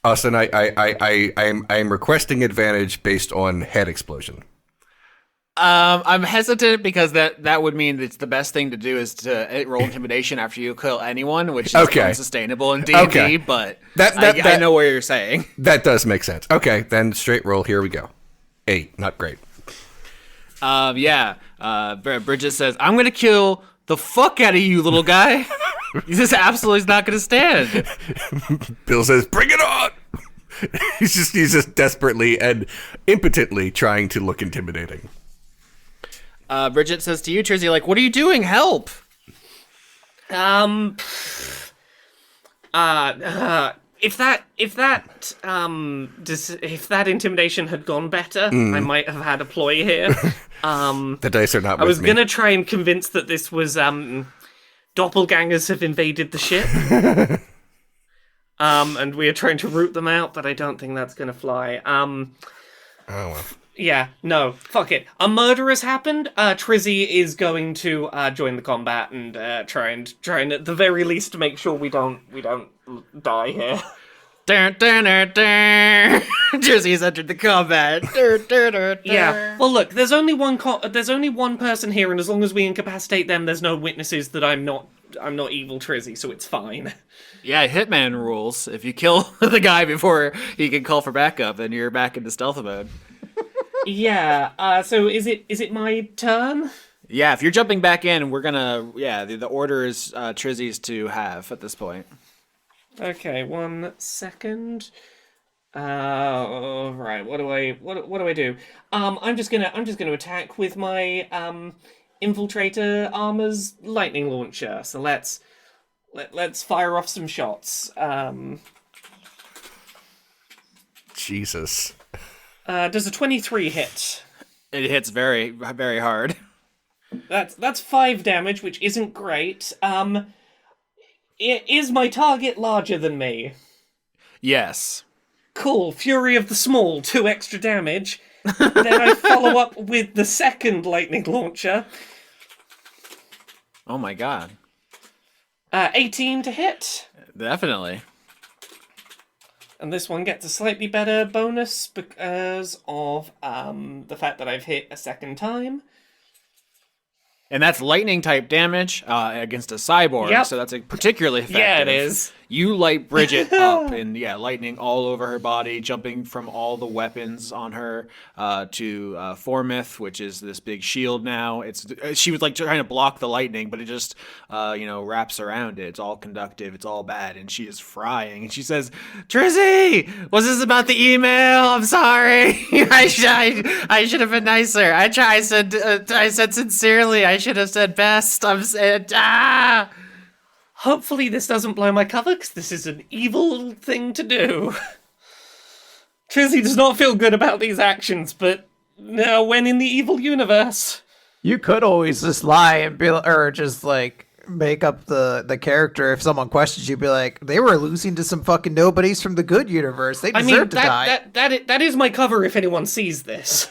Speaker 2: Austin, I am requesting advantage based on head explosion.
Speaker 4: I'm hesitant because that would mean it's the best thing to do is to roll intimidation after you kill anyone, which is unsustainable in D&D, but I know what you're saying.
Speaker 2: That does make sense. Okay, then straight roll. Here we go. 8, not great.
Speaker 4: Bridget says, I'm going to kill the fuck out of you, little guy. This absolutely is not going to stand.
Speaker 2: Bill says, bring it on. He's just desperately and impotently trying to look intimidating.
Speaker 4: Bridget says to you, Trizzy, like, what are you doing? Help.
Speaker 3: If that intimidation had gone better, I might have had a ploy here.
Speaker 2: The dice are not with me.
Speaker 3: I was gonna try and convince that this was doppelgangers have invaded the ship. And we are trying to root them out, but I don't think that's gonna fly.
Speaker 2: Oh well.
Speaker 3: Yeah, no, fuck it. A murder has happened. Trizzy is going to join the combat and try and at the very least make sure we don't die here.
Speaker 4: Trizzy's entered the combat.
Speaker 3: Yeah. Well, look, there's only one person here, and as long as we incapacitate them, there's no witnesses that I'm not evil Trizzy, so it's fine.
Speaker 4: Yeah, Hitman rules. If you kill the guy before he can call for backup, then you're back into stealth mode.
Speaker 3: Yeah. So is it my turn?
Speaker 4: Yeah. If you're jumping back in, we're gonna. Yeah. The order is Trizzy's to have at this point.
Speaker 3: Okay. 1 second. Right. What do I do? I'm just gonna attack with my infiltrator armor's lightning launcher. So let's fire off some shots.
Speaker 2: Jesus.
Speaker 3: Does a 23 hit?
Speaker 4: It hits very, very hard.
Speaker 3: That's 5 damage, which isn't great. Is my target larger than me?
Speaker 4: Yes.
Speaker 3: Cool. Fury of the Small, 2 extra damage. Then I follow up with the second lightning launcher.
Speaker 4: Oh my god.
Speaker 3: 18 to hit.
Speaker 4: Definitely.
Speaker 3: And this one gets a slightly better bonus because of the fact that I've hit a second time.
Speaker 4: And that's lightning type damage against a cyborg,
Speaker 3: Yep.
Speaker 4: so that's particularly effective.
Speaker 3: Yeah, it is.
Speaker 4: You light Bridget up, and lightning all over her body, jumping from all the weapons on her to Formith, which is this big shield now. She was like trying to block the lightning, but it just wraps around it. It's all conductive. It's all bad, and she is frying. And she says, "Trizzy, was this about the email? I'm sorry. I should have been nicer. I said sincerely. I should have said best. I'm saying
Speaker 3: Hopefully this doesn't blow my cover, because this is an evil thing to do. Trizzy does not feel good about these actions, but when in the evil universe.
Speaker 5: You could always just lie and be, or just like make up the character. If someone questions you, be like, they were losing to some fucking nobodies from the good universe. They deserve to die.
Speaker 3: That is my cover if anyone sees this.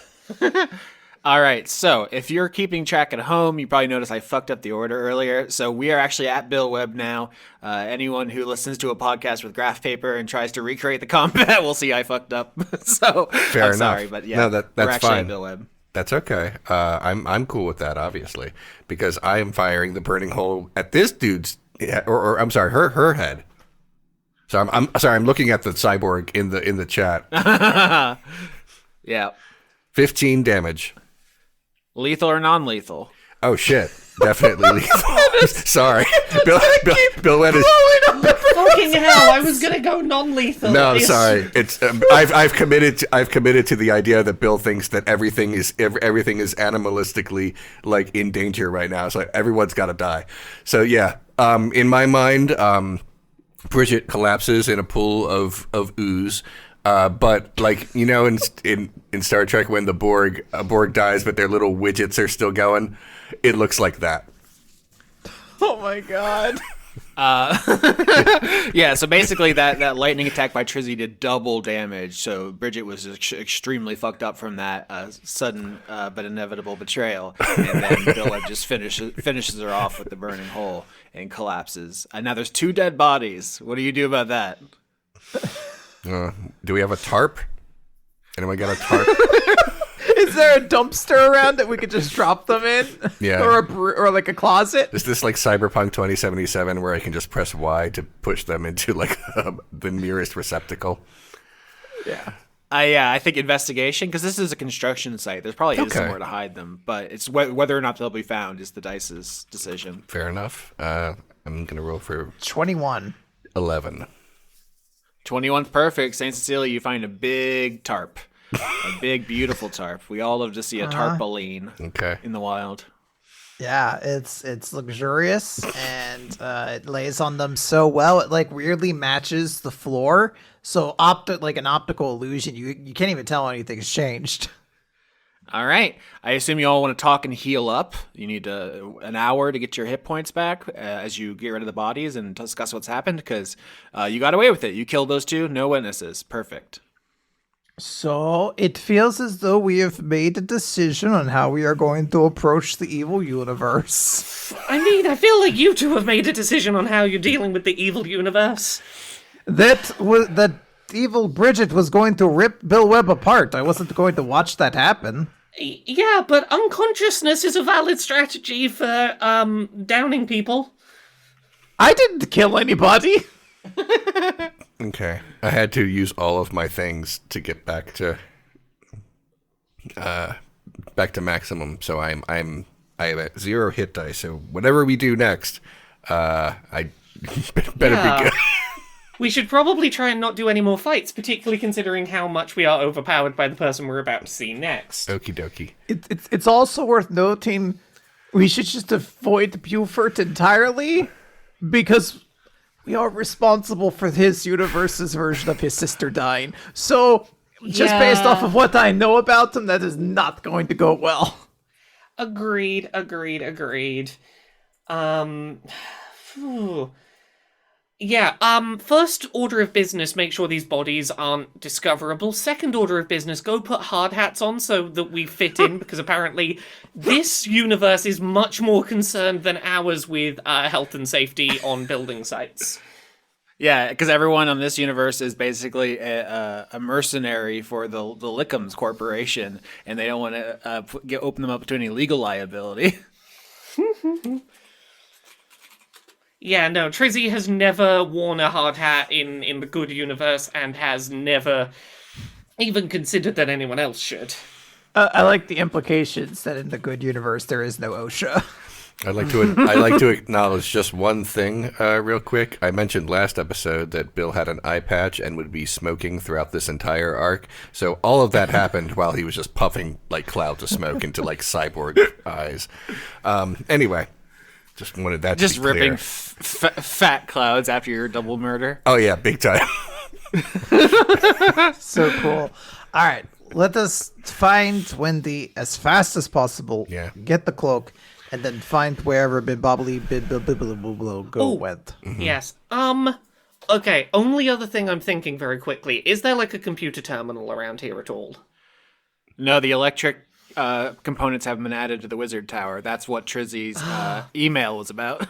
Speaker 4: All right, so if you're keeping track at home, you probably noticed I fucked up the order earlier. So we are actually at Bill Webb now. Anyone who listens to a podcast with graph paper and tries to recreate the combat will see I fucked up. So
Speaker 2: Fair
Speaker 4: I'm
Speaker 2: enough.
Speaker 4: sorry, but yeah,
Speaker 2: No, that's
Speaker 4: we're actually
Speaker 2: fine.
Speaker 4: at Bill Webb.
Speaker 2: That's okay. I'm cool with that, obviously, because I am firing the burning hole at this dude's, or I'm sorry, her head. So I'm sorry. I'm looking at the cyborg in the chat.
Speaker 4: Yeah.
Speaker 2: 15 damage.
Speaker 4: Lethal or non-lethal?
Speaker 2: Oh shit! Definitely lethal. Sorry, Bill Webb is.
Speaker 3: Fucking hell! I was gonna go non-lethal.
Speaker 2: No, sorry. It's I've committed to the idea that Bill thinks that everything is animalistically like in danger right now. So everyone's got to die. So yeah, in my mind, Bridget collapses in a pool of ooze. But like in Star Trek when a Borg dies, but their little widgets are still going, it looks like that.
Speaker 5: Oh my god.
Speaker 4: Yeah, so basically that lightning attack by Trizzy did double damage. So Bridget was extremely fucked up from that sudden but inevitable betrayal, and then Bill Webb just finishes her off with the burning hole and collapses. And now there's 2 dead bodies. What do you do about that?
Speaker 2: Do we have a tarp? Anyone got a tarp?
Speaker 5: Is there a dumpster around that we could just drop them in?
Speaker 2: Yeah.
Speaker 5: Or like a closet?
Speaker 2: Is this like Cyberpunk 2077 where I can just press Y to push them into like the nearest receptacle?
Speaker 5: Yeah.
Speaker 4: I think investigation, because this is a construction site. There's probably is
Speaker 2: Okay.
Speaker 4: somewhere to hide them, but it's whether or not they'll be found is the dice's decision.
Speaker 2: Fair enough. I'm going to roll for
Speaker 5: 21.
Speaker 2: 11.
Speaker 4: 21's perfect. St. Cecilia, you find a big tarp. A big, beautiful tarp. We all love to see a tarpaulin
Speaker 2: Okay.
Speaker 4: in the wild.
Speaker 5: Yeah, it's luxurious and it lays on them so well. It like weirdly matches the floor. So like an optical illusion, you can't even tell anything's changed.
Speaker 4: All right. I assume you all want to talk and heal up. You need an hour to get your hit points back as you get rid of the bodies and discuss what's happened, because you got away with it. You killed those two. No witnesses. Perfect.
Speaker 5: So it feels as though we have made a decision on how we are going to approach the evil universe.
Speaker 3: I mean, I feel like you two have made a decision on how you're dealing with the evil universe.
Speaker 5: That evil Bridget was going to rip Bill Webb apart. I wasn't going to watch that happen.
Speaker 3: Yeah, but unconsciousness is a valid strategy for downing people.
Speaker 5: I didn't kill anybody.
Speaker 2: Okay. I had to use all of my things to get back to maximum. So I have a 0 hit dice. So whatever we do next, I better be good.
Speaker 3: We should probably try and not do any more fights, particularly considering how much we are overpowered by the person we're about to see next.
Speaker 2: Okie dokie.
Speaker 5: It's also worth noting we should just avoid Buford entirely because we are responsible for his universe's version of his sister dying. So, just based off of what I know about him, that is not going to go well.
Speaker 3: Agreed. First order of business, make sure these bodies aren't discoverable. Second order of business, go put hard hats on so that we fit in, because apparently this universe is much more concerned than ours with health and safety on building sites.
Speaker 4: Yeah, because everyone on this universe is basically a mercenary for the Lickums Corporation, and they don't want to open them up to any legal liability.
Speaker 3: Yeah, no, Trizzy has never worn a hard hat in the good universe and has never even considered that anyone else should.
Speaker 5: I like the implications that in the good universe there is no OSHA.
Speaker 2: I'd like to acknowledge just one thing real quick. I mentioned last episode that Bill had an eye patch and would be smoking throughout this entire arc. So all of that happened while he was just puffing like clouds of smoke into like cyborg eyes. Anyway, just wanted that
Speaker 4: Just
Speaker 2: to be
Speaker 4: ripping
Speaker 2: clear.
Speaker 4: fat clouds after your double murder.
Speaker 2: Oh yeah, big time.
Speaker 5: So cool. All right, let us find Wendy as fast as possible.
Speaker 2: Yeah.
Speaker 5: Get the cloak, and then find wherever go went.
Speaker 3: Yes. Okay, only other thing I'm thinking very quickly, is there like a computer terminal around here at all?
Speaker 4: No, the electric components haven't been added to the wizard tower. That's what Trizzy's email was about.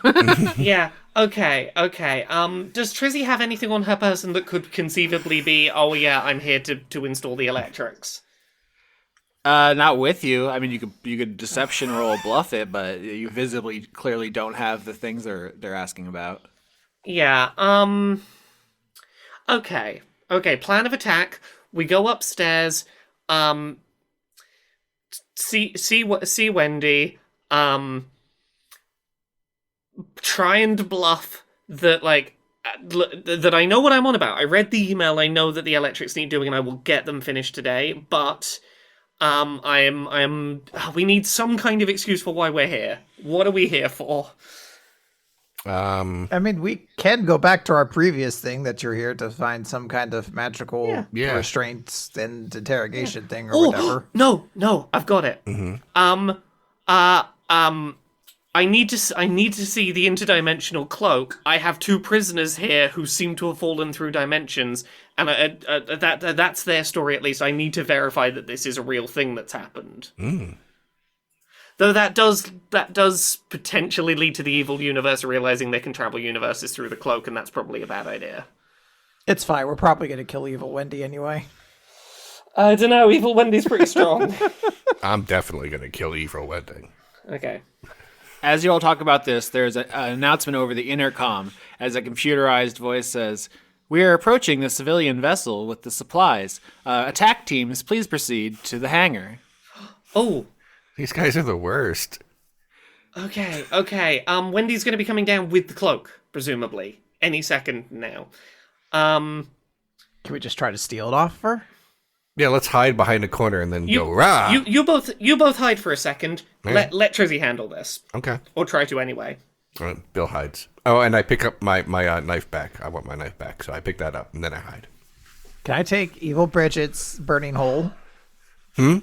Speaker 3: Yeah, okay. Does Trizzy have anything on her person that could conceivably be, oh yeah, I'm here to install the electrics?
Speaker 4: Not with you. I mean, you could deception roll bluff it, but you visibly clearly don't have the things they're asking about.
Speaker 3: Yeah, okay, plan of attack. We go upstairs, see Wendy, try and bluff that, like, that I know what I'm on about. I read the email, I know that the electrics need doing, and I will get them finished today, but we need some kind of excuse for why we're here. What are we here for?
Speaker 5: I mean, we can go back to our previous thing that you're here to find some kind of magical restraints and interrogation thing or whatever.
Speaker 3: No, I've got it. I need to see the interdimensional cloak. I have 2 prisoners here who seem to have fallen through dimensions, and that's their story at least. I need to verify that this is a real thing that's happened. Though that does potentially lead to the evil universe realizing they can travel universes through the cloak, and that's probably a bad idea.
Speaker 5: It's fine. We're probably going to kill evil Wendy anyway.
Speaker 3: I don't know. Evil Wendy's pretty strong.
Speaker 2: I'm definitely going to kill evil Wendy.
Speaker 3: Okay.
Speaker 4: As you all talk about this, there's an announcement over the intercom as a computerized voice says, We are approaching the civilian vessel with the supplies. Attack teams, please proceed to the hangar.
Speaker 3: Oh,
Speaker 2: These guys are the worst.
Speaker 3: okay. Wendy's going to be coming down with the cloak, presumably, any second now.
Speaker 5: Can we just try to steal it off her?
Speaker 2: Yeah, let's hide behind a corner and then go rah.
Speaker 3: You both hide for a second.
Speaker 2: Yeah.
Speaker 3: Let Trizzy handle this,
Speaker 2: Okay.
Speaker 3: or try to anyway.
Speaker 2: Bill hides. Oh, and I pick up my knife back. I want my knife back, so I pick that up and then I hide.
Speaker 5: Can I take Evil Bridget's burning hole? Can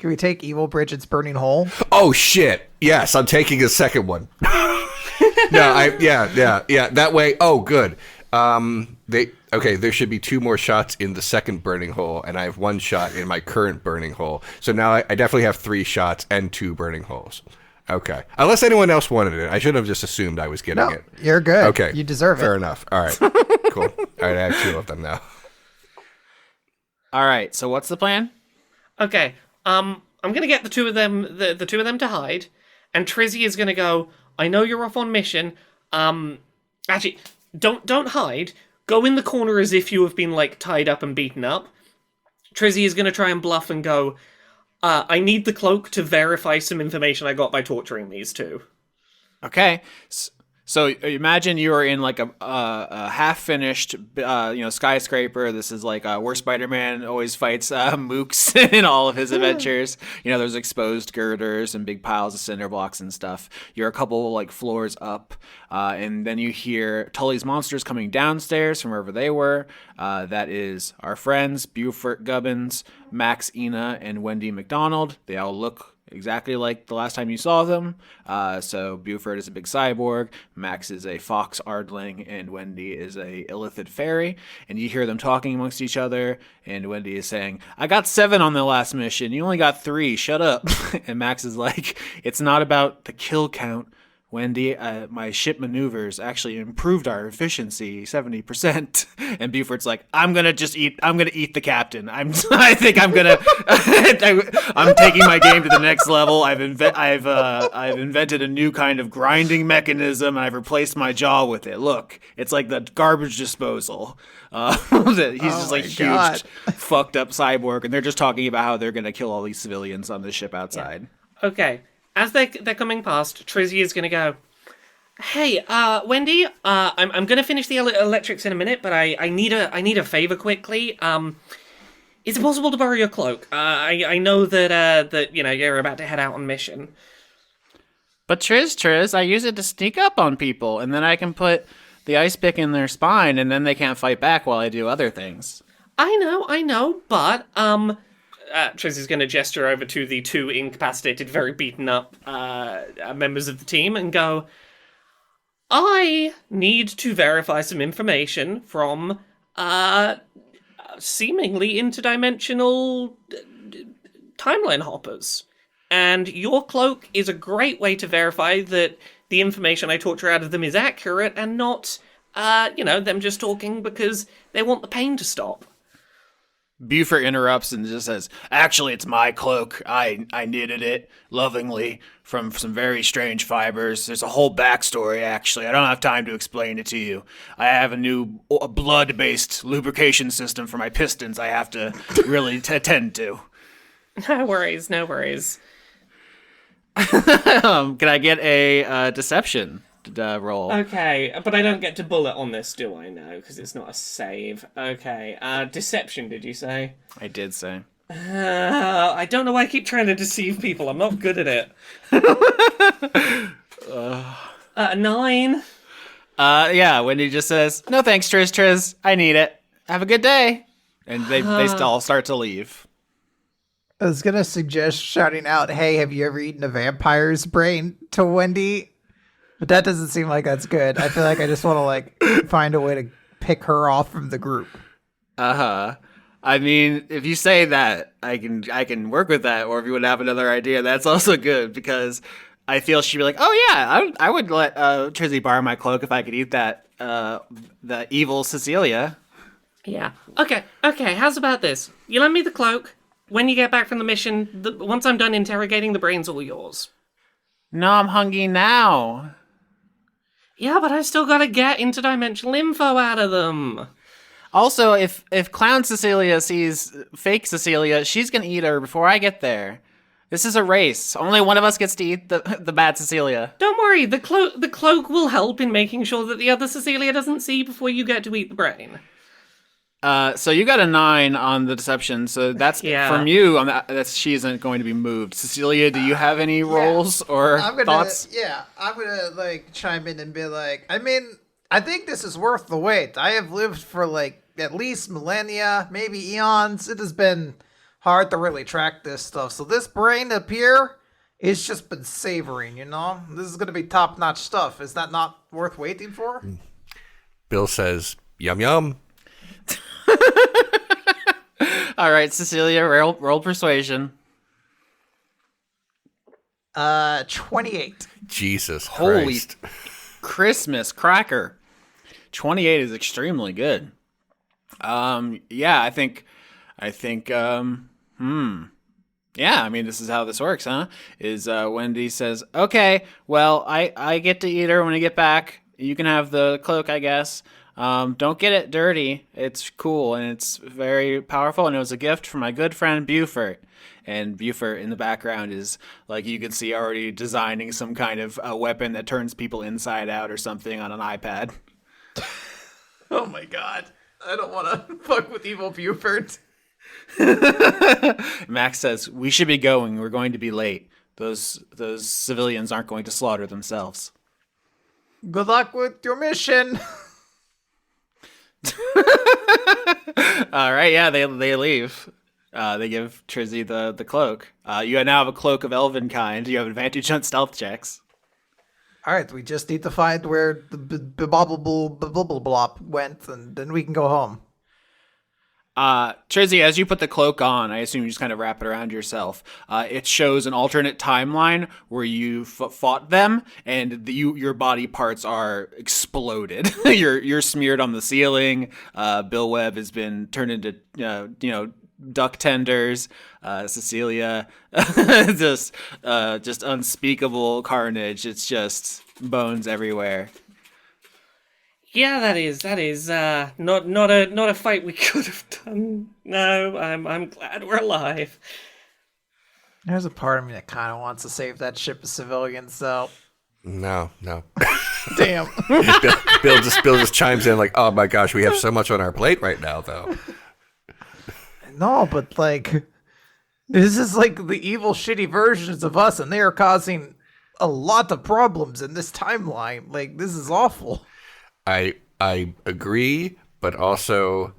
Speaker 5: we take Evil Bridget's burning hole?
Speaker 2: Oh shit! Yes, I'm taking a second one. Yeah. That way. Oh, good. There should be 2 more shots in the second burning hole, and I have 1 shot in my current burning hole. So now I definitely have 3 shots and 2 burning holes. Okay. Unless anyone else wanted it. I should have just assumed I was getting it.
Speaker 5: You're good.
Speaker 2: Okay.
Speaker 5: You deserve
Speaker 2: Fair
Speaker 5: it.
Speaker 2: enough. All right. Cool. All right, I have 2 of them now.
Speaker 4: All right, so what's the plan?
Speaker 3: Okay. I'm gonna get the 2 of them, the 2 of them to hide, and Trizzy is gonna go. I know you're off on mission. Actually, don't hide. Go in the corner as if you have been tied up and beaten up. Trizzy is gonna try and bluff and go. I need the cloak to verify some information I got by torturing these 2.
Speaker 4: Okay. So imagine you are in a half-finished, skyscraper. This is where Spider-Man always fights mooks in all of his adventures. There's exposed girders and big piles of cinder blocks and stuff. You're a couple floors up, and then you hear Tully's monsters coming downstairs from wherever they were. That is our friends, Buford Gubbins, Max Ina, and Wendy McDonald. They all look exactly like the last time you saw them. So Buford is a big cyborg, Max is a fox ardling, and Wendy is a illithid fairy. And you hear them talking amongst each other, and Wendy is saying, I got 7 on the last mission, you only got 3, shut up. And Max is like, it's not about the kill count, Wendy, my ship maneuvers actually improved our efficiency 70%. And Buford's like, I'm gonna eat the captain. I'm taking my game to the next level. I've invented a new kind of grinding mechanism, and I've replaced my jaw with it. Look, it's like the garbage disposal. He's just huge, fucked up cyborg, and they're just talking about how they're gonna kill all these civilians on the ship outside.
Speaker 3: Yeah. Okay. As they're coming past, Trizzy is going to go, hey, Wendy, I'm going to finish the electrics in a minute, but I need a favor quickly. Is it possible to borrow your cloak? I know that you're about to head out on mission.
Speaker 4: But Triz, I use it to sneak up on people, and then I can put the ice pick in their spine, and then they can't fight back while I do other things.
Speaker 3: I know, but, Trizzy's going to gesture over to the 2 incapacitated, very beaten up members of the team and go, I need to verify some information from seemingly interdimensional timeline hoppers. And your cloak is a great way to verify that the information I torture out of them is accurate and not, them just talking because they want the pain to stop.
Speaker 4: Buford interrupts and just says, actually, it's my cloak. I knitted it lovingly from some very strange fibers. There's a whole backstory, actually. I don't have time to explain it to you. I have a new blood-based lubrication system for my pistons I have to really attend to.
Speaker 3: No worries.
Speaker 4: Can I get a deception roll?
Speaker 3: Okay, but I don't get to bullet on this, do I? No, because it's not a save. Okay, deception, did you say?
Speaker 4: I did say.
Speaker 3: I don't know why I keep trying to deceive people. I'm not good at it. 9.
Speaker 4: Yeah, Wendy just says, no thanks, Triz. I need it. Have a good day. And they all start to leave.
Speaker 5: I was going to suggest shouting out, hey, have you ever eaten a vampire's brain to Wendy? But that doesn't seem like that's good. I feel like I just want to find a way to pick her off from the group.
Speaker 4: Uh-huh. I mean, if you say that, I can work with that. Or if you would have another idea, that's also good because I feel she'd be like, oh yeah, I would let Trizzy borrow my cloak if I could eat that the evil Cecilia.
Speaker 3: Yeah. Okay. How's about this? You lend me the cloak. When you get back from the mission, once I'm done interrogating, the brain's all yours.
Speaker 4: No, I'm hungry now.
Speaker 3: Yeah, but I still gotta get interdimensional info out of them.
Speaker 4: Also, if Clown Cecilia sees fake Cecilia, she's gonna eat her before I get there. This is a race. Only one of us gets to eat the bad Cecilia.
Speaker 3: Don't worry, the cloak will help in making sure that the other Cecilia doesn't see before you get to eat the brain.
Speaker 4: So you got a 9 on the deception. So that's from you. That's she isn't going to be moved. Cecilia, do you have any rolls or thoughts?
Speaker 5: Yeah, I'm gonna like chime in and be like, I mean, I think this is worth the wait. I have lived for like at least millennia, maybe eons. It has been hard to really track this stuff. So this brain up here, it's just been savoring. This is gonna be top-notch stuff. Is that not worth waiting for?
Speaker 2: Bill says, "Yum yum."
Speaker 4: All right, Cecilia, roll persuasion.
Speaker 5: 28.
Speaker 2: Jesus
Speaker 4: Holy
Speaker 2: Christ.
Speaker 4: Christmas cracker. 28 is extremely good. Yeah, I think, yeah, I mean, this is how this works, huh? Is Wendy says, okay, well, I get to eat her when I get back. You can have the cloak, I guess. Don't get it dirty. It's cool, and it's very powerful, and it was a gift from my good friend Buford. And Buford in the background is, like, you can see already designing some kind of a weapon that turns people inside out or something on an iPad.
Speaker 5: Oh my god. I don't want to fuck with evil Buford.
Speaker 4: Max says, we should be going. We're going to be late. Those civilians aren't going to slaughter themselves.
Speaker 5: Good luck with your mission.
Speaker 4: All right, yeah, they leave. They give Trizzy the cloak. You now have a cloak of elven kind. You have advantage on stealth checks.
Speaker 5: All right, we just need to find where the bubble blop went, and then we can go home.
Speaker 4: Trizzy, as you put the cloak on, I assume you just kind of wrap it around yourself. It shows an alternate timeline where you fought them, and your body parts are exploded. you're smeared on the ceiling. Bill Webb has been turned into duck tenders. Cecilia, just unspeakable carnage. It's just bones everywhere.
Speaker 3: Yeah, that is not a fight we could have done. No, I'm glad we're alive.
Speaker 5: There's a part of me that kind of wants to save that ship of civilians, though.
Speaker 2: No.
Speaker 5: Damn.
Speaker 2: Bill just chimes in like, oh my gosh, we have so much on our plate right now, though.
Speaker 5: No, but like, this is like the evil, shitty versions of us, and they are causing a lot of problems in this timeline. Like, this is awful.
Speaker 2: I agree, but also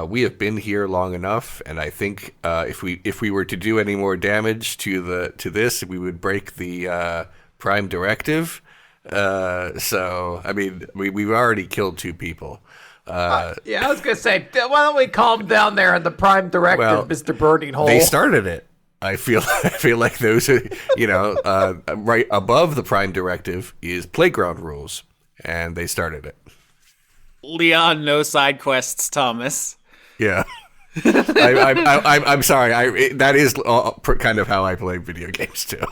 Speaker 2: we have been here long enough, and I think if we were to do any more damage to this, we would break the Prime Directive. So I mean, we've already killed 2 people.
Speaker 5: I was gonna say, why don't we calm down there on the Prime Directive, Mr. Burning Hole?
Speaker 2: They started it. I feel like those are, right above the Prime Directive is playground rules, and they started it.
Speaker 4: Leon, no side quests, Thomas.
Speaker 2: Yeah. I'm sorry. That is kind of how I play video games too.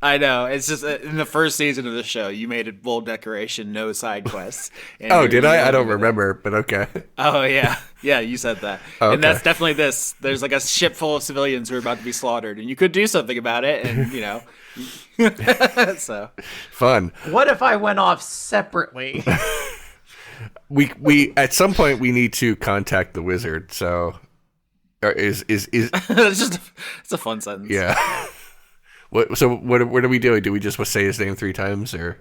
Speaker 4: I know. It's just in the first season of the show, you made a bold declaration, no side quests.
Speaker 2: Oh, did I? I don't remember, but okay. Oh,
Speaker 4: yeah. Yeah, you said that.
Speaker 2: Okay.
Speaker 4: And that's definitely this. There's like a ship full of civilians who are about to be slaughtered, and you could do something about it, and, so.
Speaker 2: Fun.
Speaker 5: What if I went off separately?
Speaker 2: We at some point we need to contact the wizard. So, is
Speaker 4: it's a fun sentence.
Speaker 2: Yeah. What are we doing? Do we just say his name 3 times, or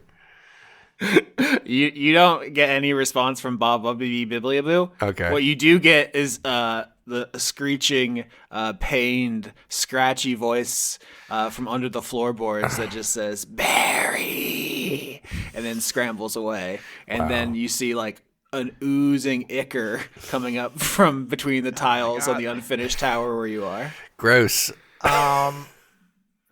Speaker 4: you don't get any response from Bob Bubby Bibliaboo?
Speaker 2: Okay.
Speaker 4: What you do get is the screeching, pained, scratchy voice from under the floorboards that just says Barry, and then scrambles away, and then you see like an oozing ichor coming up from between the tiles on the unfinished tower where you are.
Speaker 2: Gross.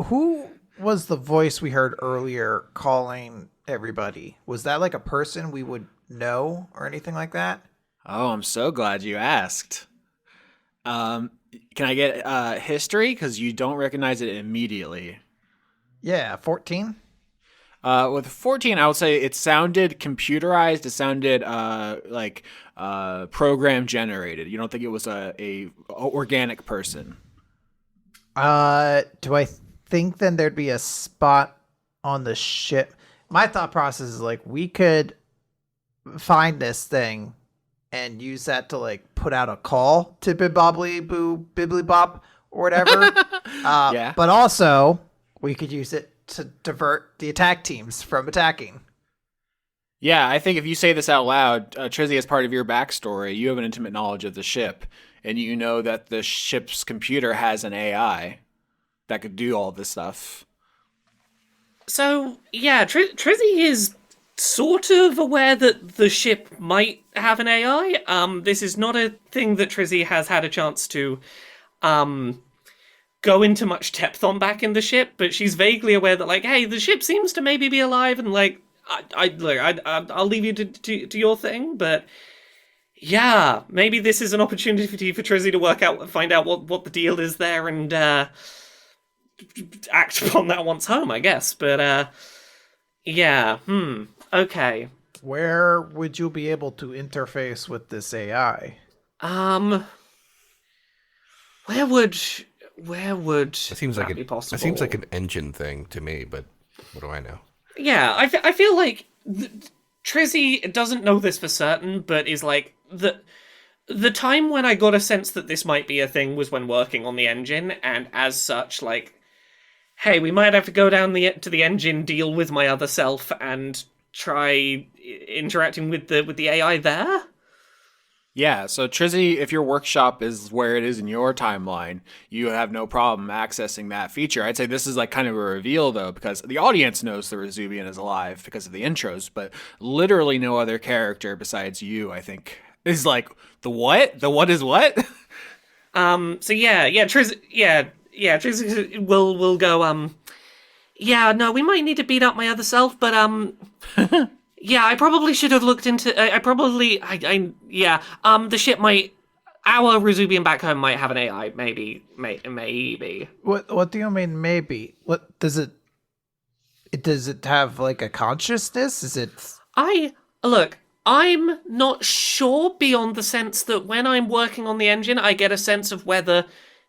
Speaker 5: Who was the voice we heard earlier calling everybody? Was that like a person we would know or anything like that?
Speaker 4: Oh, I'm so glad you asked. Can I get history? Because you don't recognize it immediately.
Speaker 5: Yeah, 14.
Speaker 4: With 14, I would say it sounded computerized. It sounded program generated. You don't think it was a organic person?
Speaker 5: Do I think then there'd be a spot on the ship? My thought process is like we could find this thing and use that to like put out a call to Bibbly Boo Bibbly Bop or whatever.
Speaker 4: Yeah.
Speaker 5: But also we could use it to divert the attack teams from attacking.
Speaker 4: Yeah, I think if you say this out loud, Trizzy, as part of your backstory, you have an intimate knowledge of the ship, and you know that the ship's computer has an AI that could do all this stuff.
Speaker 3: So, yeah, Trizzy is sort of aware that the ship might have an AI. This is not a thing that Trizzy has had a chance to go into much depth on back in the ship, but she's vaguely aware that, like, hey, the ship seems to maybe be alive, and, like, I'll leave you to your thing, but yeah, maybe this is an opportunity for Trizzy to find out what the deal is there, and act upon that once home, I guess. But yeah, okay.
Speaker 5: Where would you be able to interface with this AI?
Speaker 3: Where would
Speaker 2: It seems
Speaker 3: that
Speaker 2: like
Speaker 3: be possible?
Speaker 2: it seems like an engine thing to me, but what do I know?
Speaker 3: Yeah, I feel like Trizzy doesn't know this for certain, but is like the time when I got a sense that this might be a thing was when working on the engine, and as such, like, hey, we might have to go down to the engine, deal with my other self, and try interacting with the AI there.
Speaker 4: Yeah, so Trizzy, if your workshop is where it is in your timeline, you have no problem accessing that feature. I'd say this is like kind of a reveal, though, because the audience knows the Resubian is alive because of the intros, but literally no other character besides you, I think, is like, the what? The what is what?
Speaker 3: So yeah, Trizzy will go, yeah, no, we might need to beat up my other self, but, yeah, I probably should have looked into, the ship our Resubian back home might have an AI, maybe.
Speaker 5: What do you mean maybe? What does it have like a consciousness? Is it
Speaker 3: Look, I'm not sure beyond the sense that when I'm working on the engine, I get a sense of whether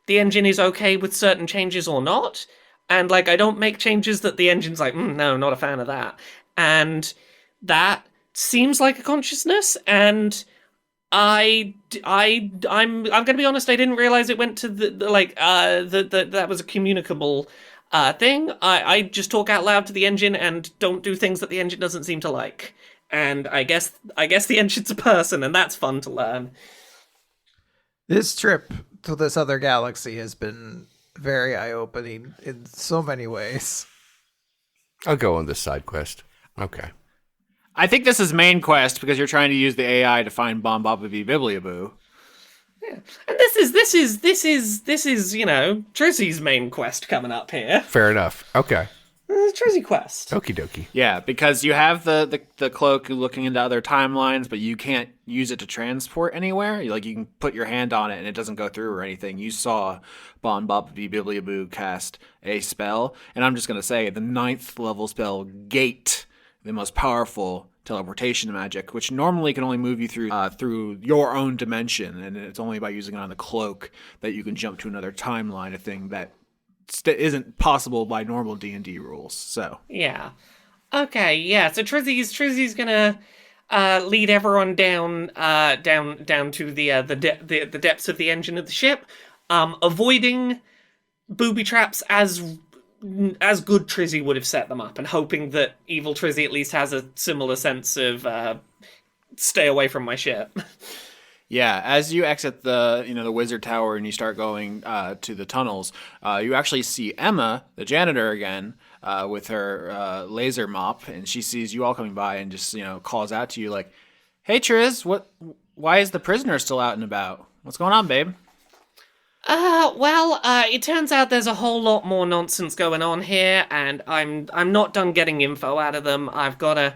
Speaker 3: the engine is okay with certain changes or not. And, like, I don't make changes that the engine's like, no, not a fan of that. And that seems like a consciousness, and I'm gonna be honest, I didn't realize it went to that was a communicable thing. I just talk out loud to the engine and don't do things that the engine doesn't seem to like. And I guess the engine's a person, and that's fun to learn.
Speaker 5: This trip to this other galaxy has been very eye-opening in so many ways.
Speaker 2: I'll go on this side quest. Okay.
Speaker 4: I think this is main quest because you're trying to use the AI to find Bombababee Bibliaboo.
Speaker 3: Yeah. And this is, you know, Trizzy's main quest coming up here.
Speaker 2: Fair enough. Okay.
Speaker 3: Trizzy quest.
Speaker 2: Okie dokie.
Speaker 4: Yeah, because you have the cloak looking into other timelines, but you can't use it to transport anywhere. Like, you can put your hand on it and it doesn't go through or anything. You saw Bombababee Bibliaboo cast a spell, and I'm just going to say the 9th level spell, Gate, the most powerful teleportation magic, which normally can only move you through your own dimension, and it's only by using it on the cloak that you can jump to another timeline, a thing that isn't possible by normal D&D rules. So
Speaker 3: yeah, okay, yeah. So Trizzy's gonna lead everyone down to the depths of the engine of the ship, avoiding booby traps as good Trizzy would have set them up, and hoping that evil Trizzy at least has a similar sense of stay away from my ship.
Speaker 4: yeah, as you exit the wizard tower and you start going to the tunnels, you actually see Emma, the janitor, again with her laser mop, and she sees you all coming by and just calls out to you like, "Hey Triz, why is the prisoner still out and about? What's going on, babe?"
Speaker 3: It turns out there's a whole lot more nonsense going on here, and I'm not done getting info out of them. I've got to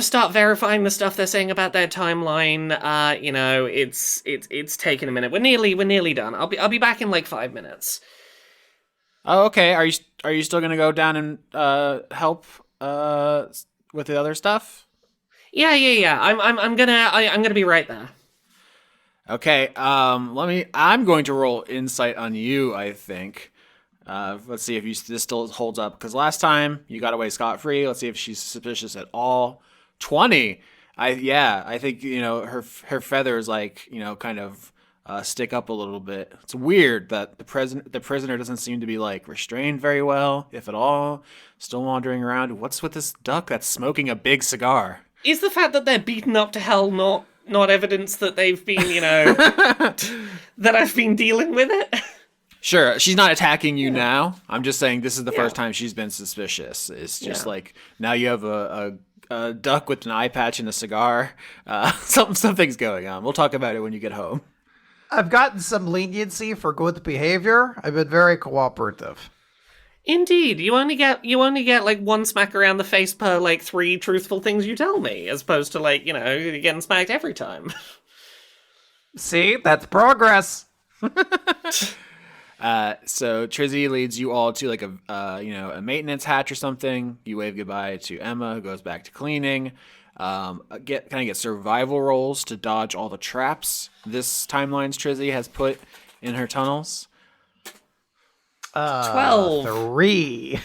Speaker 3: start verifying the stuff they're saying about their timeline. It's taken a minute. We're nearly done. I'll be back in like 5 minutes.
Speaker 4: Oh, okay. Are you still gonna go down and help with the other stuff?
Speaker 3: Yeah. I'm gonna be right there.
Speaker 4: Okay. I'm going to roll insight on you. I think. Let's see if this still holds up. Because last time you got away scot free. Let's see if she's suspicious at all. 20. I think her feathers kind of stick up a little bit. It's weird that the prisoner doesn't seem to be restrained very well, if at all. Still wandering around. What's with this duck that's smoking a big cigar?
Speaker 3: Is the fact that they're beaten up to hell not evidence that they've been, that I've been dealing with it?
Speaker 4: Sure, she's not attacking you now. I'm just saying this is the first time she's been suspicious. It's just now you have a duck with an eye patch and a cigar. Something's going on. We'll talk about it when you get home.
Speaker 5: I've gotten some leniency for good behavior. I've been very cooperative.
Speaker 3: Indeed, you only get one smack around the face per 3 truthful things you tell me, as opposed to getting smacked every time.
Speaker 5: See, that's progress.
Speaker 4: So Trizzy leads you all to a maintenance hatch or something. You wave goodbye to Emma, who goes back to cleaning. Get survival rolls to dodge all the traps this timeline's Trizzy has put in her tunnels.
Speaker 3: 12.
Speaker 5: 3.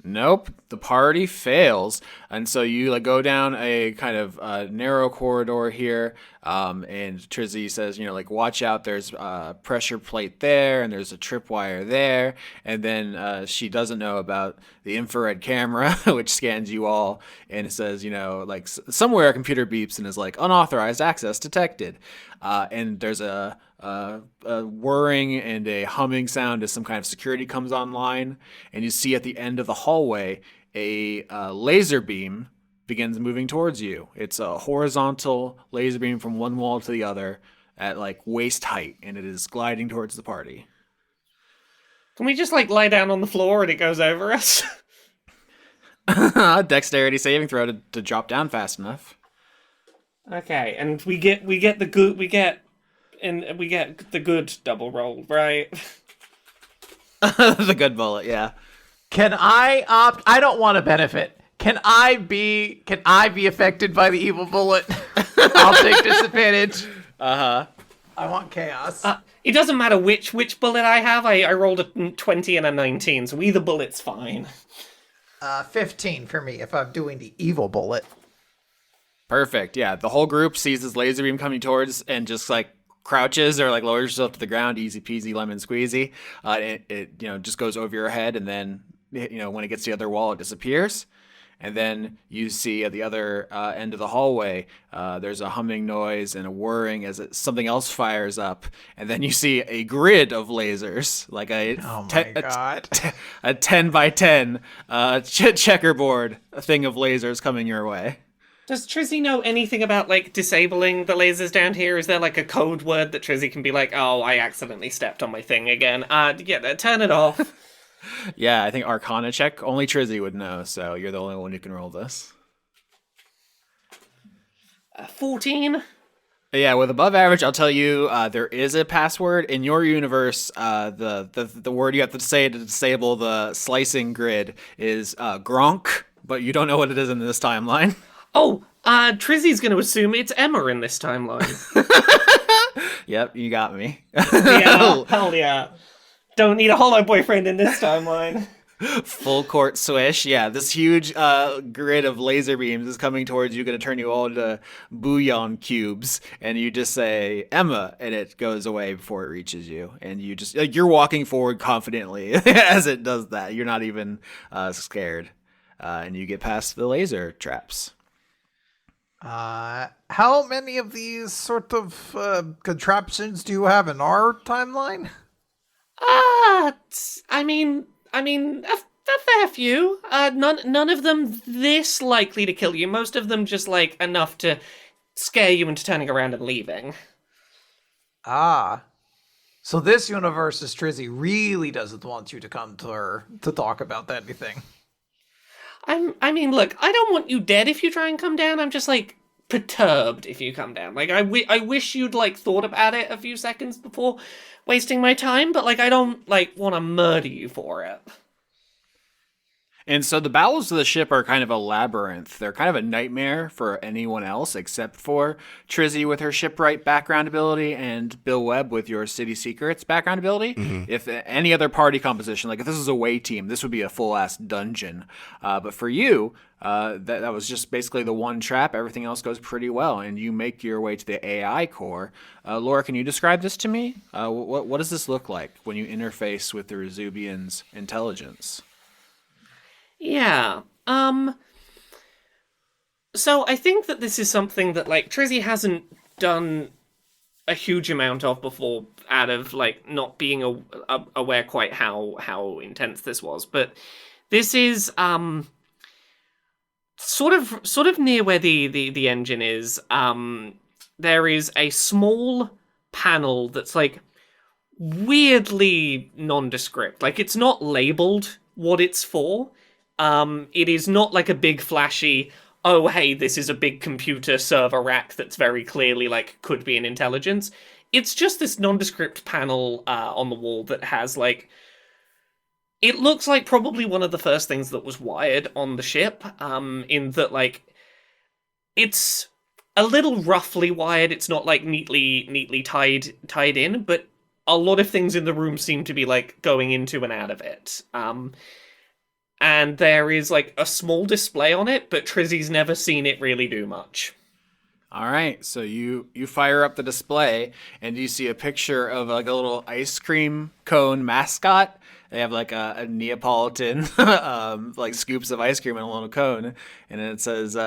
Speaker 4: Nope, the party fails, and so you go down a kind of narrow corridor here, and Trizzy says, watch out. There's a pressure plate there, and there's a tripwire there, and then she doesn't know about the infrared camera, which scans you all, and it says, somewhere a computer beeps and is unauthorized access detected, and there's a whirring and a humming sound as some kind of security comes online, and you see at the end of the hallway a laser beam begins moving towards you. It's a horizontal laser beam from one wall to the other at waist height, and it is gliding towards the party.
Speaker 3: Can we just lie down on the floor and it goes over us?
Speaker 4: Dexterity saving throw to drop down fast enough.
Speaker 3: Okay, and we get the good double roll, right?
Speaker 4: The good bullet, yeah.
Speaker 5: Can I opt? I don't want to benefit. Can I be affected by the evil bullet? I'll take disadvantage.
Speaker 4: Uh-huh.
Speaker 5: I want chaos.
Speaker 3: It doesn't matter which bullet I have. I rolled a 20 and a 19, so either bullet's fine.
Speaker 5: 15 for me if I'm doing the evil bullet.
Speaker 4: Perfect. Yeah, the whole group sees this laser beam coming towards and just crouches or lowers yourself to the ground. Easy peasy lemon squeezy. It just goes over your head, and then when it gets to the other wall, it disappears. And then you see at the other end of the hallway, there's a humming noise and a whirring as something else fires up. And then you see a grid of lasers, a 10 by 10 checkerboard thing of lasers coming your way.
Speaker 3: Does Trizzy know anything about disabling the lasers down here? Is there a code word that Trizzy can be oh, I accidentally stepped on my thing again. Turn it off.
Speaker 4: Yeah, I think Arcana check. Only Trizzy would know, so you're the only one who can roll this.
Speaker 3: 14?
Speaker 4: Yeah, with above average, I'll tell you there is a password. In your universe, the word you have to say to disable the slicing grid is Gronk, but you don't know what it is in this timeline.
Speaker 3: Oh, Trizzy's going to assume it's Emma in this timeline.
Speaker 4: Yep, you got me.
Speaker 3: Yeah, hell yeah. Don't need a hollow boyfriend in this timeline.
Speaker 4: Full court swish. Yeah, this huge grid of laser beams is coming towards you, going to turn you all into bouillon cubes. And you just say, Emma, and it goes away before it reaches you. And you just, you're walking forward confidently as it does that. You're not even scared. And you get past the laser traps.
Speaker 5: How many of these sort of contraptions do you have in our timeline?
Speaker 3: I mean, a fair few. None of them this likely to kill you. Most of them just enough to scare you into turning around and leaving.
Speaker 5: So this universe's Trizzy really doesn't want you to come to her to talk about anything.
Speaker 3: I mean, look, I don't want you dead if you try and come down. I'm just perturbed if you come down. Like, I wish you'd, like, thought about it a few seconds before wasting my time, but, like, I don't, like, want to murder you for it.
Speaker 4: And so the bowels of the ship are kind of a labyrinth. They're kind of a nightmare for anyone else except for Trizzy with her shipwright background ability and Bill Webb with your City Secrets background ability. If any other party composition, like if this was a away team, this would be a full-ass dungeon. But for you, that was just basically the one trap. Everything else goes pretty well, and you make your way to the AI core. Laura, can you describe this to me? What does this look like when you interface with the Rezubian's intelligence?
Speaker 3: Yeah. So I think that this is something that, like, Trizzy hasn't done a huge amount of before, out of, like, not being aware quite how intense this was. But this is, sort of near where the engine is. There is a small panel that's, like, weirdly nondescript. Like, it's not labeled what it's for. It is not like a big flashy, oh hey, this is a big computer server rack that's very clearly, like, could be an intelligence. It's just this nondescript panel on the wall that has, like, it looks like probably one of the first things that was wired on the ship, in that, like, it's a little roughly wired. It's not, like, neatly tied in, but a lot of things in the room seem to be, like, going into and out of it. And there is, like, a small display on it, but Trizzy's never seen it really do much.
Speaker 4: All right, so you fire up the display, and you see a picture of, like, a little ice cream cone mascot. They have, like, a Neapolitan, like, scoops of ice cream in a little cone, and it says,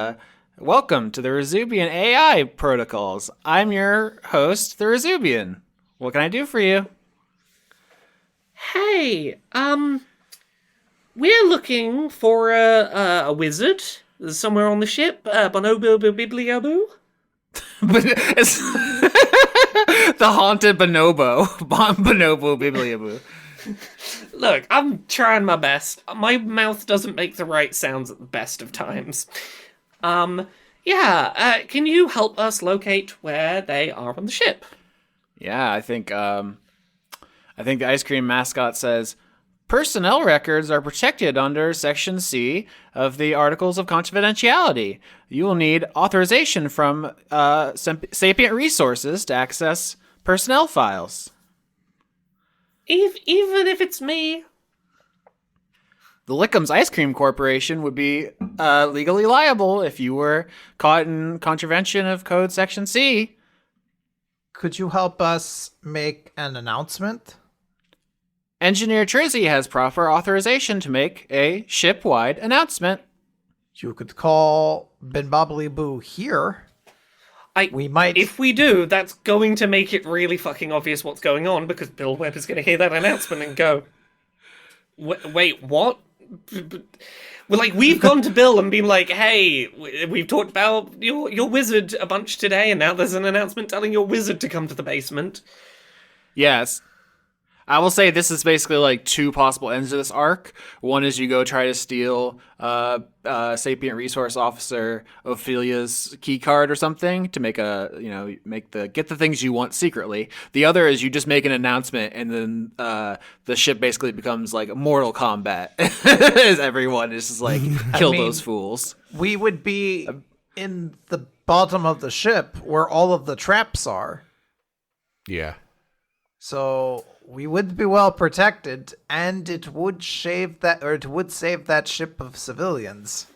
Speaker 4: "Welcome to the Rezubian AI protocols. I'm your host, the Rezubian. What can I do for you?"
Speaker 3: Hey, we're looking for a wizard somewhere on the ship. Bonobo Bibliaboo.
Speaker 4: But it's the haunted bonobo. Bonobo Bibliaboo.
Speaker 3: Look, I'm trying my best. My mouth doesn't make the right sounds at the best of times. Can you help us locate where they are on the ship?
Speaker 4: Yeah, I think the ice cream mascot says, "Personnel records are protected under Section C of the Articles of Confidentiality. You will need authorization from Sapient Resources to access personnel files."
Speaker 3: Even if it's me?
Speaker 4: The Lickham's Ice Cream Corporation would be legally liable if you were caught in contravention of Code Section C.
Speaker 5: Could you help us make an announcement?
Speaker 4: Engineer Trizzy has proper authorization to make a ship-wide announcement.
Speaker 5: You could call Ben Bobbly Boo here. We might.
Speaker 3: If we do, that's going to make it really fucking obvious what's going on, because Bill Webb is going to hear that announcement and go, "Wait, what?" Well, like, we've gone to Bill and been like, "Hey, we've talked about your wizard a bunch today, and now there's an announcement telling your wizard to come to the basement."
Speaker 4: Yes. I will say this is basically like two possible ends of this arc. One is you go try to steal Sapient Resource Officer Ophelia's key card or something to make get the things you want secretly. The other is you just make an announcement, and then the ship basically becomes like Mortal Kombat. As everyone is just like, kill those fools.
Speaker 5: We would be in the bottom of the ship where all of the traps are.
Speaker 2: Yeah.
Speaker 5: So we would be well protected, and it would save that ship of civilians.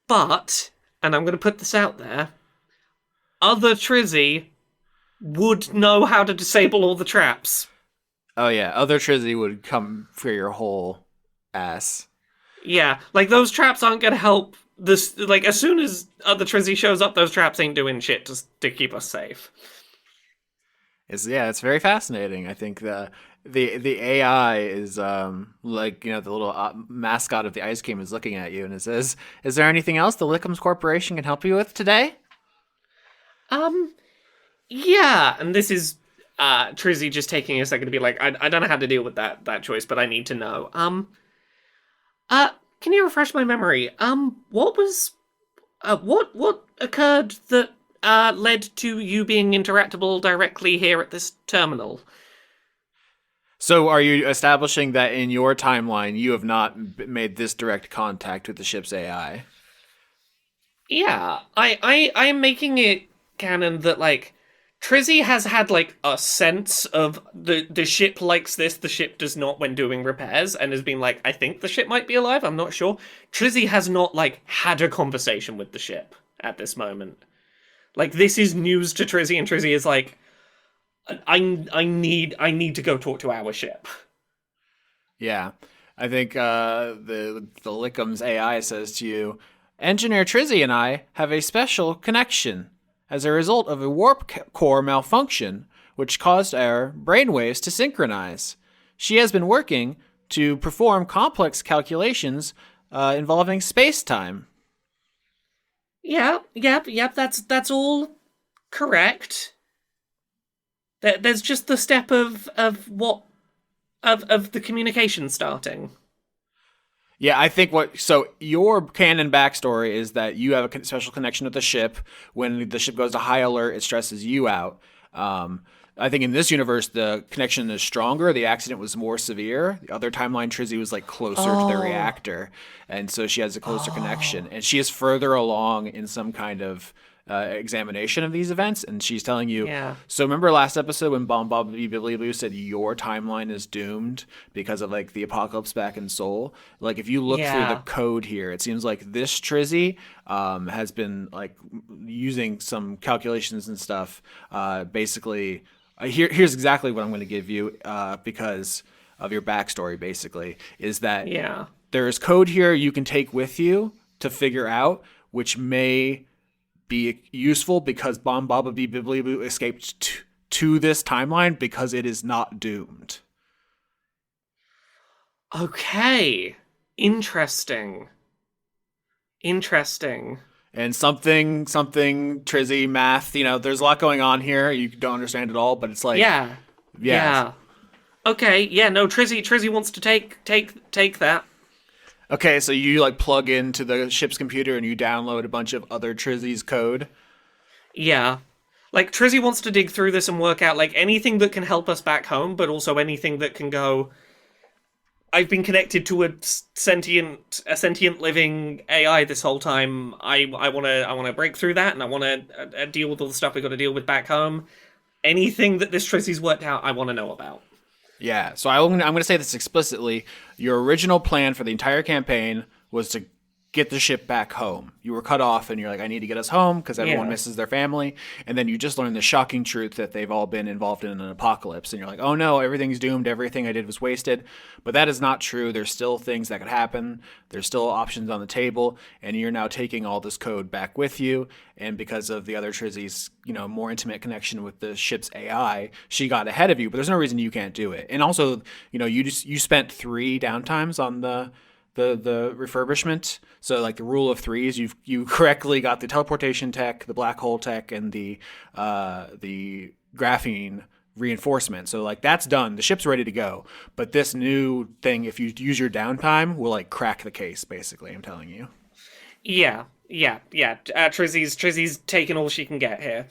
Speaker 3: But, and I'm going to put this out there, other Trizzy would know how to disable all the traps.
Speaker 4: Oh yeah, other Trizzy would come for your whole ass.
Speaker 3: Yeah, like, those traps aren't going to help this. Like, as soon as other Trizzy shows up, those traps ain't doing shit to keep us safe.
Speaker 4: It's very fascinating. I think the AI is like, the little mascot of the ice cream is looking at you, and it says, "Is there anything else the Lickham's Corporation can help you with today?"
Speaker 3: Yeah, and this is Trizzy just taking a second to be like, I don't know how to deal with that choice, but I need to know. Can you refresh my memory? What was What occurred that led to you being interactable directly here at this terminal?
Speaker 4: So are you establishing that in your timeline you have not made this direct contact with the ship's AI?
Speaker 3: Yeah, I am making it canon that like Trizzy has had like a sense of the ship likes this, the ship does not when doing repairs, and has been like, I think the ship might be alive, I'm not sure. Trizzy has not like had a conversation with the ship at this moment. Like this is news to Trizzy, and Trizzy is like, I need to go talk to our ship.
Speaker 4: Yeah. I think the Lickham's AI says to you, Engineer Trizzy and I have a special connection as a result of a warp core malfunction which caused our brainwaves to synchronize. She has been working to perform complex calculations involving space-time.
Speaker 3: Yep. That's all correct. There's just the step of the communication starting.
Speaker 4: Yeah, I think your canon backstory is that you have a special connection with the ship. When the ship goes to high alert, it stresses you out. I think in this universe, the connection is stronger. The accident was more severe. The other timeline, Trizzy was like closer to the reactor, and so she has a closer connection. And she is further along in some kind of examination of these events, and she's telling you.
Speaker 3: Yeah.
Speaker 4: So remember last episode when Bob Bibbly said your timeline is doomed because of like the apocalypse back in Seoul? Like if you look through the code here, it seems like this Trizzy has been like using some calculations and stuff. Basically, here's exactly what I'm going to give you because of your backstory. Basically, is that there is code here you can take with you to figure out, which may be useful because Bomb Baba Bee Bibbly Boo escaped to this timeline because it is not doomed.
Speaker 3: Okay. Interesting.
Speaker 4: And something Trizzy math, there's a lot going on here. You don't understand it all, but it's like
Speaker 3: Yeah. Okay, yeah, no, Trizzy wants to take that.
Speaker 4: Okay, so you like plug into the ship's computer and you download a bunch of other Trizzy's code.
Speaker 3: Yeah. Like, Trizzy wants to dig through this and work out, like, anything that can help us back home, but also anything that can go, I've been connected to a sentient living AI this whole time. I wanna break through that, and I wanna deal with all the stuff we gotta deal with back home. Anything that this Trizzy's worked out, I wanna know about.
Speaker 4: Yeah, so I'm going to say this explicitly. Your original plan for the entire campaign was to get the ship back home. You were cut off, and you're like, I need to get us home because everyone misses their family. And then you just learned the shocking truth that they've all been involved in an apocalypse. And you're like, oh no, everything's doomed. Everything I did was wasted. But that is not true. There's still things that could happen. There's still options on the table. And you're now taking all this code back with you. And because of the other Trizzy's, more intimate connection with the ship's AI, she got ahead of you. But there's no reason you can't do it. And also, you spent 3 downtimes on the refurbishment. So like the rule of threes, you correctly got the teleportation tech, the black hole tech, and the graphene reinforcement. So like that's done. The ship's ready to go. But this new thing, if you use your downtime, will like crack the case. Basically, I'm telling you.
Speaker 3: Yeah. Trizzy's taking all she can get here.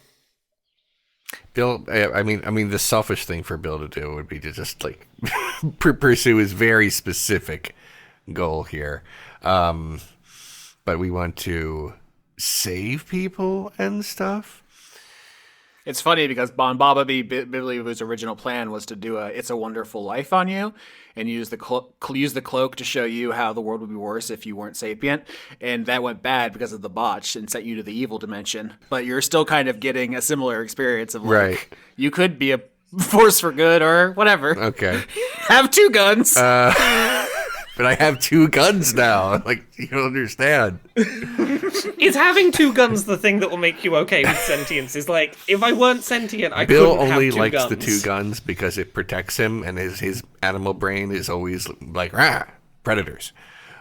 Speaker 2: Bill, I mean, the selfish thing for Bill to do would be to just like pursue his very specific goal here, but we want to save people and stuff.
Speaker 4: It's funny because Bon Baba Bibbly Boo's original plan was to do It's a Wonderful Life on you and use the cloak to show you how the world would be worse if you weren't sapient, and that went bad because of the botch and sent you to the evil dimension. But you're still kind of getting a similar experience of like, you could be a force for good or whatever.
Speaker 2: Okay.
Speaker 4: Have 2 guns.
Speaker 2: But I have 2 guns now. Like, you don't understand.
Speaker 3: Is having 2 guns the thing that will make you okay with sentience? Is like, if I weren't sentient, I
Speaker 2: Bill
Speaker 3: couldn't have 2
Speaker 2: only likes
Speaker 3: guns.
Speaker 2: the 2 guns because it protects him, and his animal brain is always like, predators.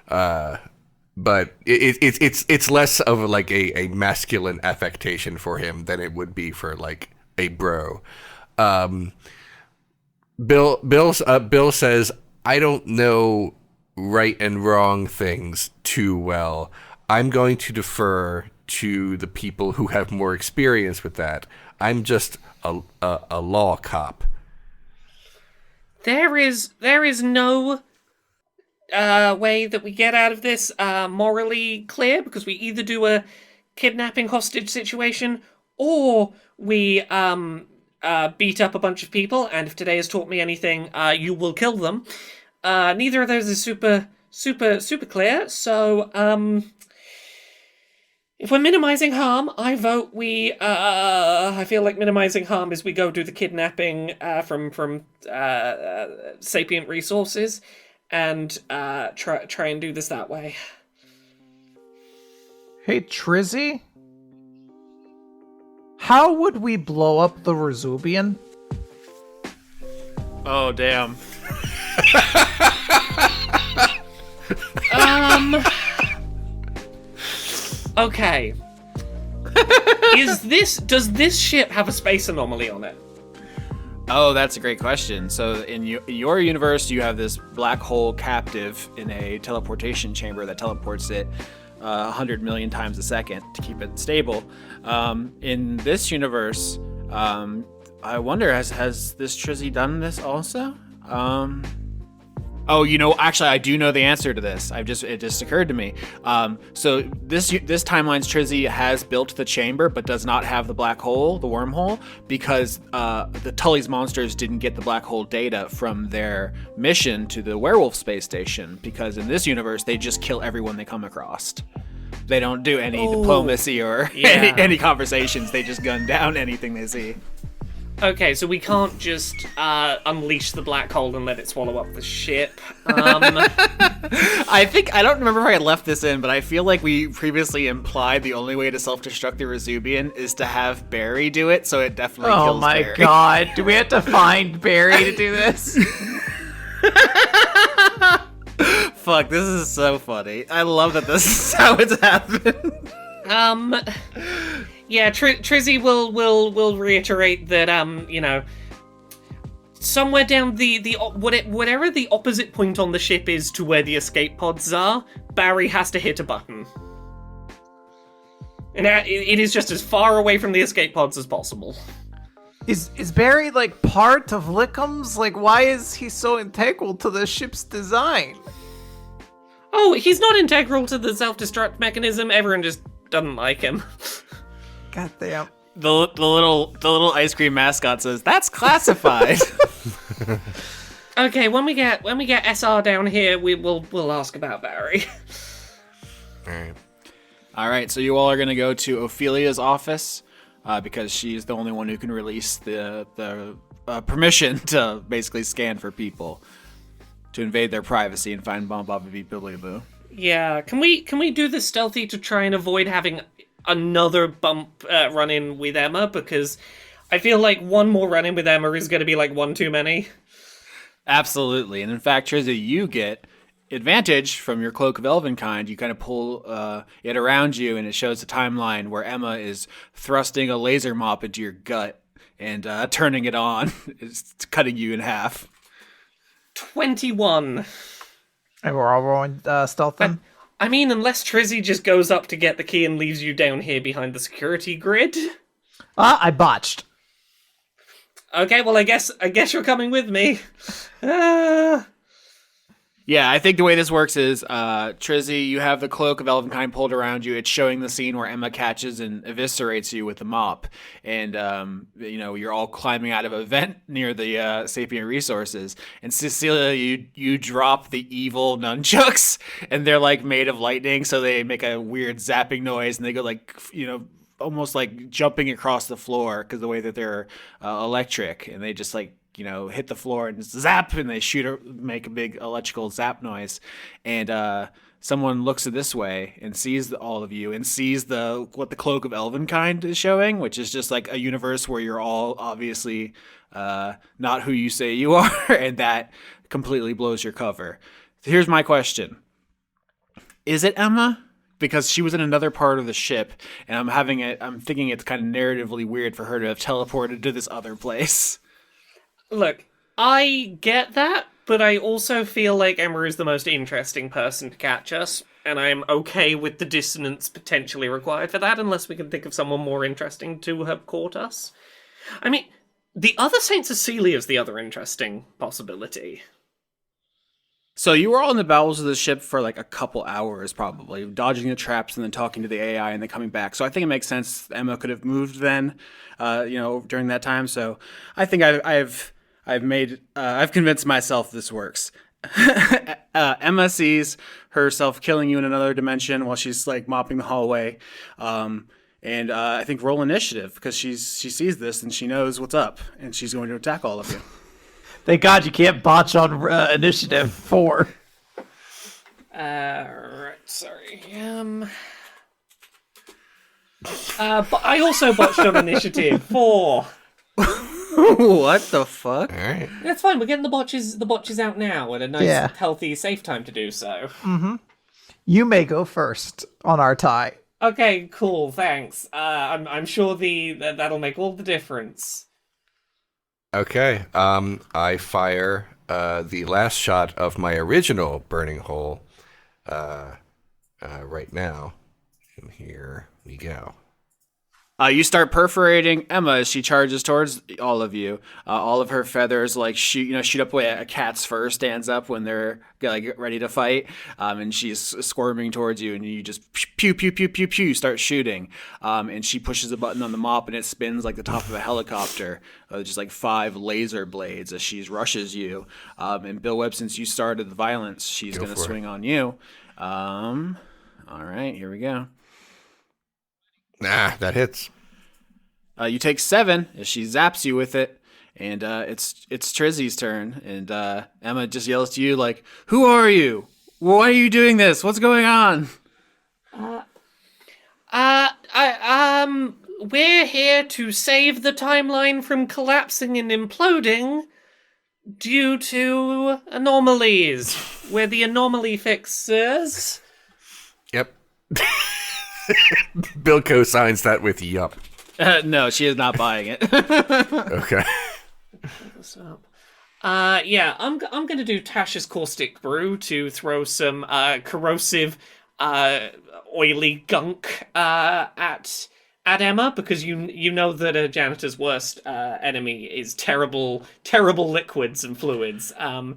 Speaker 2: But it's less of like a masculine affectation for him than it would be for like a bro. Bill says, I don't know right and wrong things too well. I'm going to defer to the people who have more experience with that. I'm just a law cop.
Speaker 3: There is no way that we get out of this morally clear, because we either do a kidnapping hostage situation or we beat up a bunch of people, and if today has taught me anything, you will kill them. Neither of those is super clear, so if we're minimizing harm, I vote I feel like minimizing harm is we go do the kidnapping from sapient resources and try and do this that way.
Speaker 5: Hey, Trizzy? How would we blow up the Resubian?
Speaker 4: Oh, damn.
Speaker 3: Okay. Does this ship have a space anomaly on it?
Speaker 4: Oh, that's a great question. So in your universe, you have this black hole captive in a teleportation chamber that teleports it 100 million times a second to keep it stable. In this universe, I wonder, has this Trizzy done this also? Oh, actually, I do know the answer to this. It just occurred to me. So this timeline's Trizzy has built the chamber, but does not have the black hole, the wormhole, because the Tully's monsters didn't get the black hole data from their mission to the werewolf space station. Because in this universe, they just kill everyone they come across. They don't do any diplomacy or any conversations. They just gun down anything they see.
Speaker 3: Okay, so we can't just unleash the black hole and let it swallow up the ship.
Speaker 4: I don't remember if I had left this in, but I feel like we previously implied the only way to self-destruct the Resubian is to have Barry do it, so it definitely kills Barry. Oh my
Speaker 5: god, do we have to find Barry to do this?
Speaker 4: Fuck, this is so funny. I love that this is how it's happened.
Speaker 3: Yeah, Trizzy will reiterate that somewhere down whatever the opposite point on the ship is to where the escape pods are, Barry has to hit a button. And it is just as far away from the escape pods as possible.
Speaker 5: Is Barry like part of Lickham's? Like, why is he so integral to the ship's design?
Speaker 3: Oh, he's not integral to the self-destruct mechanism. Everyone just doesn't like him.
Speaker 5: God damn.
Speaker 4: The little ice cream mascot says, "That's classified."
Speaker 3: Okay, when we get SR down here, we'll ask about Barry.
Speaker 4: All right. So you all are gonna go to Ophelia's office because she's the only one who can release the permission to basically scan for people to invade their privacy and find Bomb Bob Beep Bibbly Boo.
Speaker 3: Yeah, can we do this stealthy to try and avoid having another bump run-in with Emma, because I feel like one more run-in with Emma is going to be like one too many.
Speaker 4: Absolutely. And in fact, Trizzy, you get advantage from your Cloak of Elvenkind. You kind of pull it around you, and it shows a timeline where Emma is thrusting a laser mop into your gut and turning it on. It's cutting you in half.
Speaker 3: 21.
Speaker 5: And we're all rolling stealth then?
Speaker 3: I mean, unless Trizzy just goes up to get the key and leaves you down here behind the security grid.
Speaker 5: I botched.
Speaker 3: Okay, well, I guess you're coming with me.
Speaker 4: Yeah, I think the way this works is, Trizzy, you have the Cloak of Elvenkind pulled around you. It's showing the scene where Emma catches and eviscerates you with the mop. And, you're all climbing out of a vent near the sapient resources. And Cecilia, you drop the evil nunchucks, and they're, like, made of lightning, so they make a weird zapping noise, and they go, like, almost like jumping across the floor because the way that they're electric. And they just, like, hit the floor and zap, and they make a big electrical zap noise. And someone looks this way and sees all of you and sees what the Cloak of Elvenkind is showing, which is just like a universe where you're all obviously not who you say you are, and that completely blows your cover. So here's my question. Is it Emma? Because she was in another part of the ship, and I'm thinking it's kind of narratively weird for her to have teleported to this other place.
Speaker 3: Look, I get that, but I also feel like Emma is the most interesting person to catch us. and I'm okay with the dissonance potentially required for that, unless we can think of someone more interesting to have caught us. I mean, the other Saint Cecilia is the other interesting possibility.
Speaker 4: So you were all in the bowels of the ship for like a couple hours, probably dodging the traps and then talking to the AI and then coming back. So I think it makes sense Emma could have moved then, during that time. So I think I've convinced myself this works. Emma sees herself killing you in another dimension while she's like mopping the hallway, and I think roll initiative because she sees this and she knows what's up and she's going to attack all of you.
Speaker 5: Thank God you can't botch on initiative 4.
Speaker 3: Right, sorry. But I also botched on initiative 4.
Speaker 4: What the fuck?
Speaker 2: All right.
Speaker 3: That's fine. We're getting the botches out now at a nice, healthy, safe time to do so.
Speaker 5: You may go first on our tie.
Speaker 3: Okay, cool. Thanks. I'm sure that'll make all the difference.
Speaker 2: Okay. I fire the last shot of my original burning hole right now. And here we go.
Speaker 4: You start perforating Emma as she charges towards all of you. All of her feathers shoot up the way a cat's fur stands up when they're like ready to fight. And she's squirming towards you, and you just pew pew pew pew pew start shooting. And she pushes a button on the mop, and it spins like the top of a helicopter, just like 5 laser blades as she rushes you. And Bill Webb, since you started the violence, she's going to swing on you. All right, here we go.
Speaker 2: Nah, that hits.
Speaker 4: You take 7 as she zaps you with it, and it's Trizzy's turn. And Emma just yells to you like, "Who are you? Why are you doing this? What's going on?"
Speaker 3: We're here to save the timeline from collapsing and imploding due to anomalies. We're the anomaly fixers.
Speaker 2: Yep. Bill co-signs that with yup.
Speaker 4: No, she is not buying it.
Speaker 2: Okay.
Speaker 3: What's up? I'm gonna do Tasha's caustic brew to throw some corrosive, oily gunk at Emma, because you know that a janitor's worst enemy is terrible liquids and fluids. So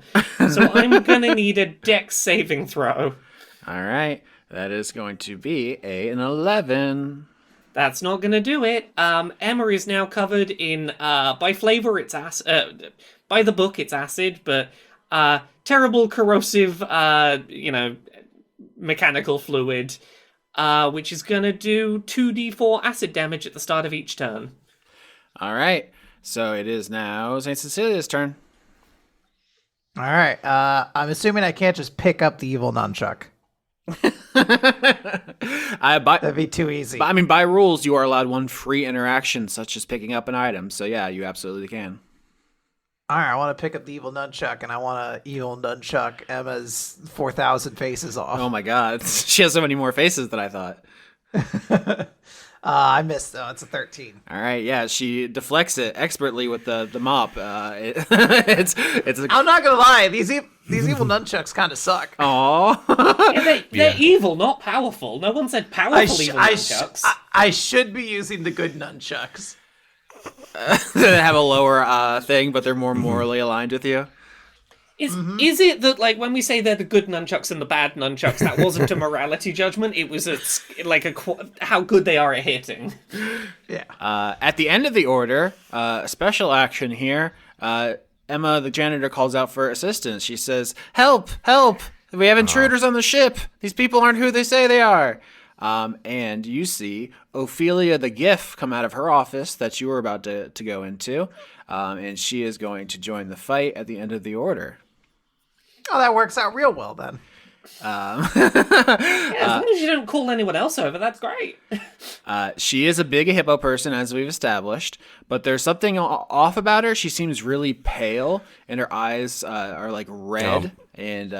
Speaker 3: I'm gonna need a dex saving throw.
Speaker 4: All right. That is going to be an 11.
Speaker 3: That's not going to do it. Emma is now covered in, by flavor, it's acid. By the book, it's acid, but terrible corrosive, mechanical fluid, which is going to do 2d4 acid damage at the start of each turn.
Speaker 4: All right. So it is now St. Cecilia's turn.
Speaker 5: All right. I'm assuming I can't just pick up the evil nunchuck. That'd be too easy.
Speaker 4: By rules, you are allowed 1 free interaction, such as picking up an item. So yeah, you absolutely can.
Speaker 5: All right, I want to pick up the evil nunchuck, and I want to evil nunchuck Emma's 4,000 faces off.
Speaker 4: Oh my god, she has so many more faces than I thought.
Speaker 5: I missed though. It's a 13.
Speaker 4: All right, yeah, she deflects it expertly with the mop. It's.
Speaker 5: I'm not gonna lie. These evil nunchucks kind of suck.
Speaker 4: Aww.
Speaker 3: They're evil, not powerful. No one said powerful evil nunchucks.
Speaker 5: I should be using the good nunchucks.
Speaker 4: They have a lower thing, but they're more morally aligned with you.
Speaker 3: Is it that, like, when we say they're the good nunchucks and the bad nunchucks, that wasn't a morality judgment? It was how good they are at hitting.
Speaker 5: Yeah.
Speaker 4: At the end of the order, special action here. Emma, the janitor, calls out for assistance. She says, "Help! Help! We have intruders on the ship. These people aren't who they say they are." And you see Ophelia the GIF come out of her office that you were about to go into, and she is going to join the fight at the end of the order.
Speaker 5: Oh, that works out real well then.
Speaker 3: Yeah, as long as you don't call anyone else over, that's great.
Speaker 4: She is a big hippo person, as we've established, but there's something off about her. She seems really pale, and her eyes are like red, and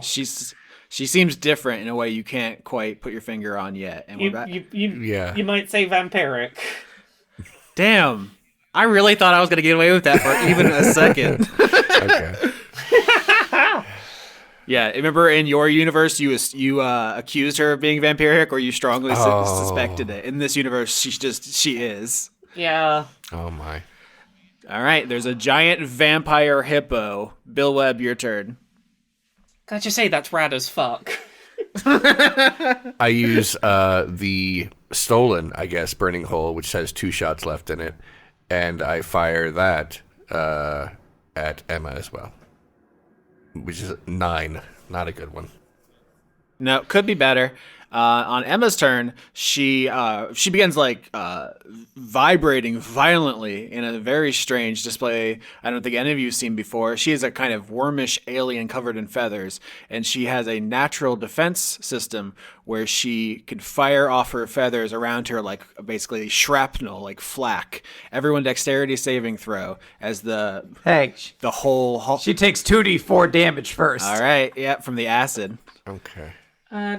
Speaker 4: she seems different in a way you can't quite put your finger on yet. And
Speaker 3: you might say vampiric.
Speaker 4: Damn, I really thought I was gonna get away with that for even a second.
Speaker 2: Okay.
Speaker 4: Yeah, remember in your universe, you accused her of being vampiric, or you strongly suspected it. In this universe, she is.
Speaker 3: Yeah.
Speaker 2: Oh my.
Speaker 4: All right, there's a giant vampire hippo. Bill Webb, your turn.
Speaker 3: Can I just say that's rad as fuck?
Speaker 2: I use the stolen, I guess, burning hole, which has 2 shots left in it, and I fire that at Emma as well, which is 9. Not a good one.
Speaker 4: No, could be better. On Emma's turn, she begins vibrating violently in a very strange display I don't think any of you have seen before. She is a kind of wormish alien covered in feathers, and she has a natural defense system where she can fire off her feathers around her like basically shrapnel, like flak. Everyone dexterity saving throw as the whole.
Speaker 5: She takes 2d4 damage first.
Speaker 4: All right, yeah, from the acid.
Speaker 2: Okay.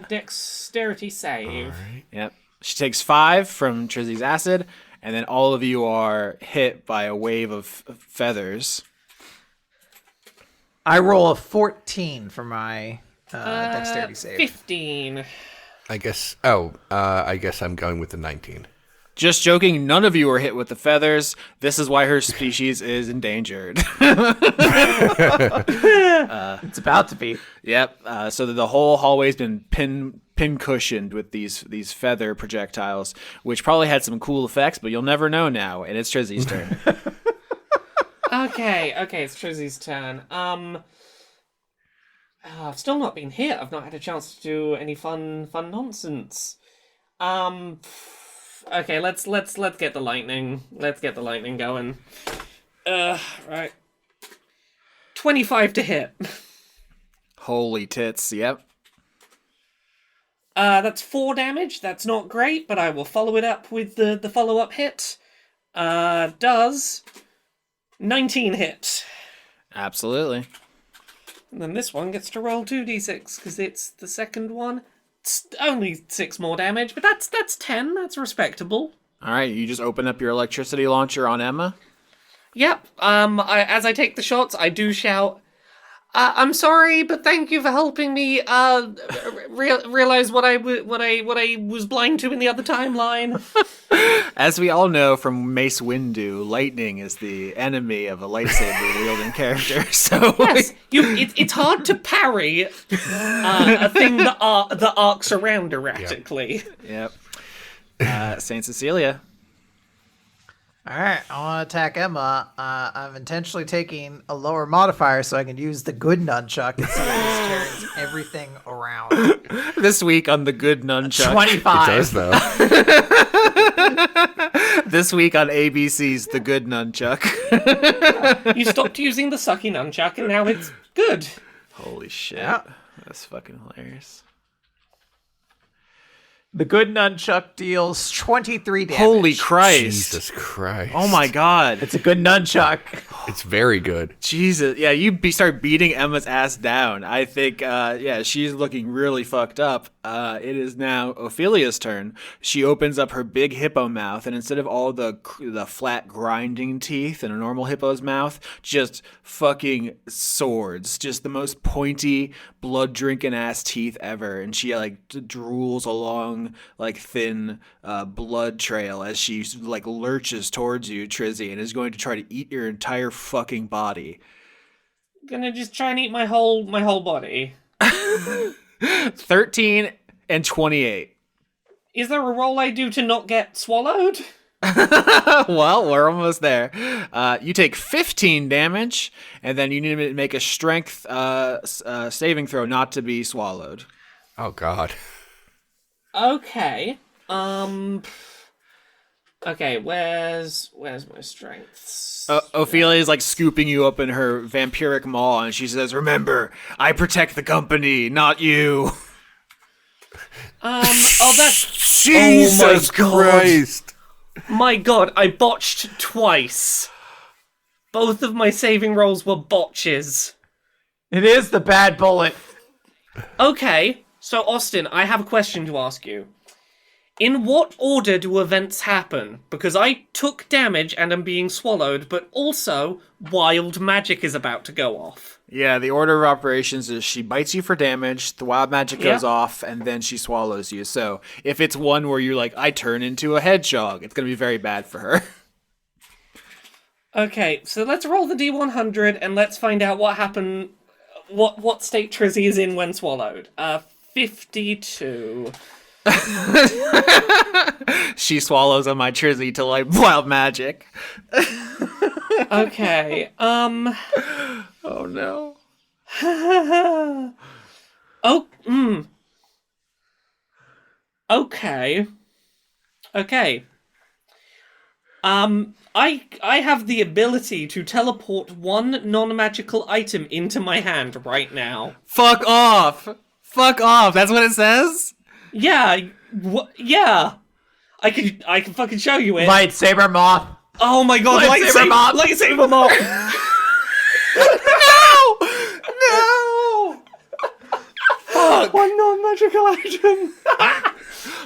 Speaker 3: Dexterity save.
Speaker 2: All right.
Speaker 4: Yep. She takes 5 from Trizzy's acid, and then all of you are hit by a wave of feathers.
Speaker 5: I roll a 14 for my dexterity save.
Speaker 3: 15.
Speaker 2: I guess. I guess I'm going with the 19.
Speaker 4: Just joking, none of you are hit with the feathers. This is why her species is endangered.
Speaker 5: It's about to be.
Speaker 4: Yep. So the whole hallway's been pin cushioned with these feather projectiles, which probably had some cool effects, but you'll never know now. And it's Trizzy's turn.
Speaker 3: Okay, it's Trizzy's turn. I've still not been hit. I've not had a chance to do any fun nonsense. Okay, let's get the lightning. Let's get the lightning going. Right. 25 to hit.
Speaker 4: Holy tits! Yep.
Speaker 3: That's 4 damage. That's not great, but I will follow it up with the follow-up hit. Does 19 hit.
Speaker 4: Absolutely.
Speaker 3: And then this one gets to roll 2d6 because it's the second one. It's only 6 more damage, but that's 10. That's respectable.
Speaker 4: All right, you just open up your electricity launcher on Emma.
Speaker 3: Yep. As I take the shots, I do shout, "I'm sorry, but thank you for helping me realize what I was blind to in the other timeline."
Speaker 4: As we all know from Mace Windu, lightning is the enemy of a lightsaber wielding character. So
Speaker 3: yes, it's hard to parry a thing that arcs around erratically.
Speaker 4: Yep. Saint Cecilia.
Speaker 5: All right, I want to attack Emma. I'm intentionally taking a lower modifier so I can use the good nunchuck and see if this turns everything around.
Speaker 4: This week on the good nunchuck.
Speaker 5: 25.
Speaker 2: It does, though.
Speaker 4: This week on ABC's The Good Nunchuck.
Speaker 3: You stopped using the sucky nunchuck and now it's good.
Speaker 4: Holy shit.
Speaker 5: Yeah.
Speaker 4: That's fucking hilarious.
Speaker 5: The good nunchuck deals 23 damage.
Speaker 4: Holy Christ.
Speaker 2: Jesus Christ.
Speaker 4: Oh my god.
Speaker 5: It's a good nunchuck.
Speaker 2: It's very good.
Speaker 4: Jesus. Yeah, you start beating Emma's ass down. I think, she's looking really fucked up. It is now Ophelia's turn. She opens up her big hippo mouth, and instead of all the flat grinding teeth in a normal hippo's mouth, just fucking swords. Just the most pointy, blood-drinking ass teeth ever. And she, drools along, thin blood trail as she, lurches towards you, Trizzy, and is going to try to eat your entire fucking body.
Speaker 3: Gonna just try and eat my whole body.
Speaker 4: 13 and 28.
Speaker 3: Is there a roll I do to not get swallowed?
Speaker 4: Well, we're almost there. You take 15 damage, and then you need to make a strength saving throw not to be swallowed.
Speaker 2: Oh, God.
Speaker 3: Okay. Okay, where's my strengths?
Speaker 4: Ophelia is scooping you up in her vampiric maw, and she says, "Remember, I protect the company, not you."
Speaker 3: That's
Speaker 2: Jesus Christ.
Speaker 3: My God, I botched twice. Both of my saving rolls were botches.
Speaker 5: It is the bad bullet.
Speaker 3: Okay, so Austin, I have a question to ask you. In what order do events happen? Because I took damage and am being swallowed, but also wild magic is about to go off.
Speaker 4: Yeah, the order of operations is she bites you for damage, the wild magic goes
Speaker 3: Yep.
Speaker 4: off, and then she swallows you. So if it's one where you're like, I turn into a hedgehog, it's going to be very bad for her.
Speaker 3: Okay, so let's roll the D100 and let's find out what happened. What state Trizzy is in when swallowed. 52.
Speaker 4: She swallows on my Trizzy to like wild magic.
Speaker 3: Okay,
Speaker 4: Oh no.
Speaker 3: Oh, Okay. Okay. I have the ability to teleport one non-magical item into my hand right now.
Speaker 4: Fuck off. Fuck off. That's what it says?
Speaker 3: Yeah, yeah. I can fucking show you it.
Speaker 5: Lightsaber moth.
Speaker 3: Oh my god,
Speaker 5: Lightsaber moth.
Speaker 3: Lightsaber moth.
Speaker 4: No!
Speaker 3: One non-magical item.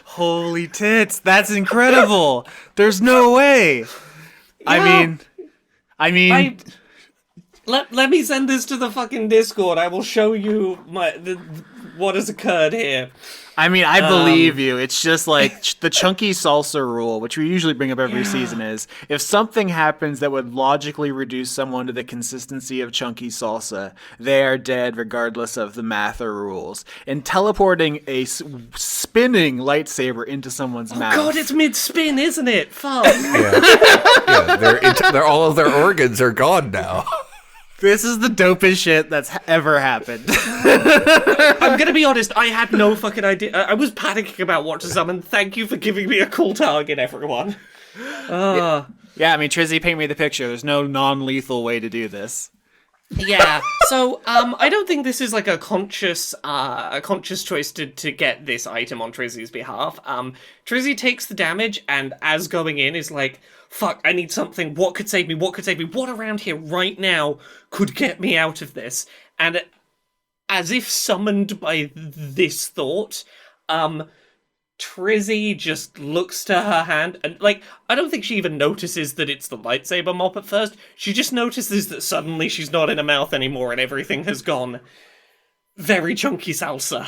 Speaker 4: Holy tits. That's incredible. There's no way.
Speaker 3: Yeah.
Speaker 4: I mean,
Speaker 3: Let me send this to the fucking Discord. I will show you what has occurred here.
Speaker 4: I believe you. It's just like the chunky salsa rule, which we usually bring up every season, is if something happens that would logically reduce someone to the consistency of chunky salsa, they are dead regardless of the math or rules. And teleporting a spinning lightsaber into someone's mouth.
Speaker 3: God, it's mid-spin, isn't it? Fuck.
Speaker 2: Yeah, they're all of their organs are gone now.
Speaker 4: This is the dopest shit that's ever happened.
Speaker 3: I'm gonna be honest, I had no fucking idea. I was panicking about what to summon. Thank you for giving me a cool target, everyone.
Speaker 4: Yeah, Trizzy, paint me the picture. There's no non-lethal way to do this.
Speaker 3: Yeah. So, I don't think this is like a conscious choice to get this item on Trizzy's behalf. Trizzy takes the damage and as going in is like, fuck, I need something. What could save me? What could save me? What around here right now could get me out of this? And as if summoned by this thought, Trizzy just looks to her hand and, like, I don't think she even notices that it's the lightsaber mop at first. She just notices that suddenly she's not in her mouth anymore and everything has gone very chunky salsa.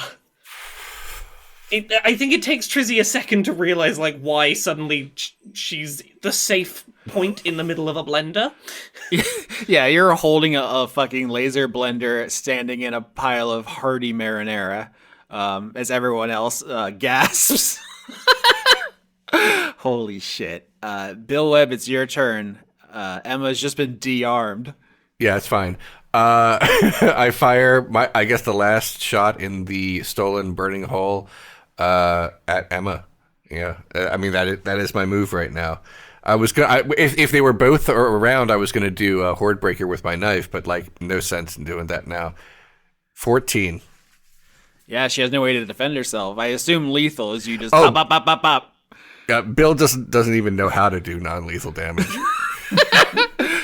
Speaker 3: I think it takes Trizzy a second to realize, like, why suddenly she's the safe point in the middle of a blender.
Speaker 4: Yeah, you're holding a fucking laser blender standing in a pile of hearty marinara, as everyone else gasps. Holy shit. Bill Webb, it's your turn. Emma's just been de-armed.
Speaker 2: Yeah, it's fine. I fire I guess the last shot in the stolen burning hole at Emma. Yeah, I mean that is my move right now. I was gonna if they were both around, I was gonna do a horde breaker with my knife, but like no sense in doing that now. 14.
Speaker 4: Yeah, she has no way to defend herself. I assume lethal is you just pop, pop, pop, pop, pop.
Speaker 2: Bill doesn't even know how to do non-lethal damage.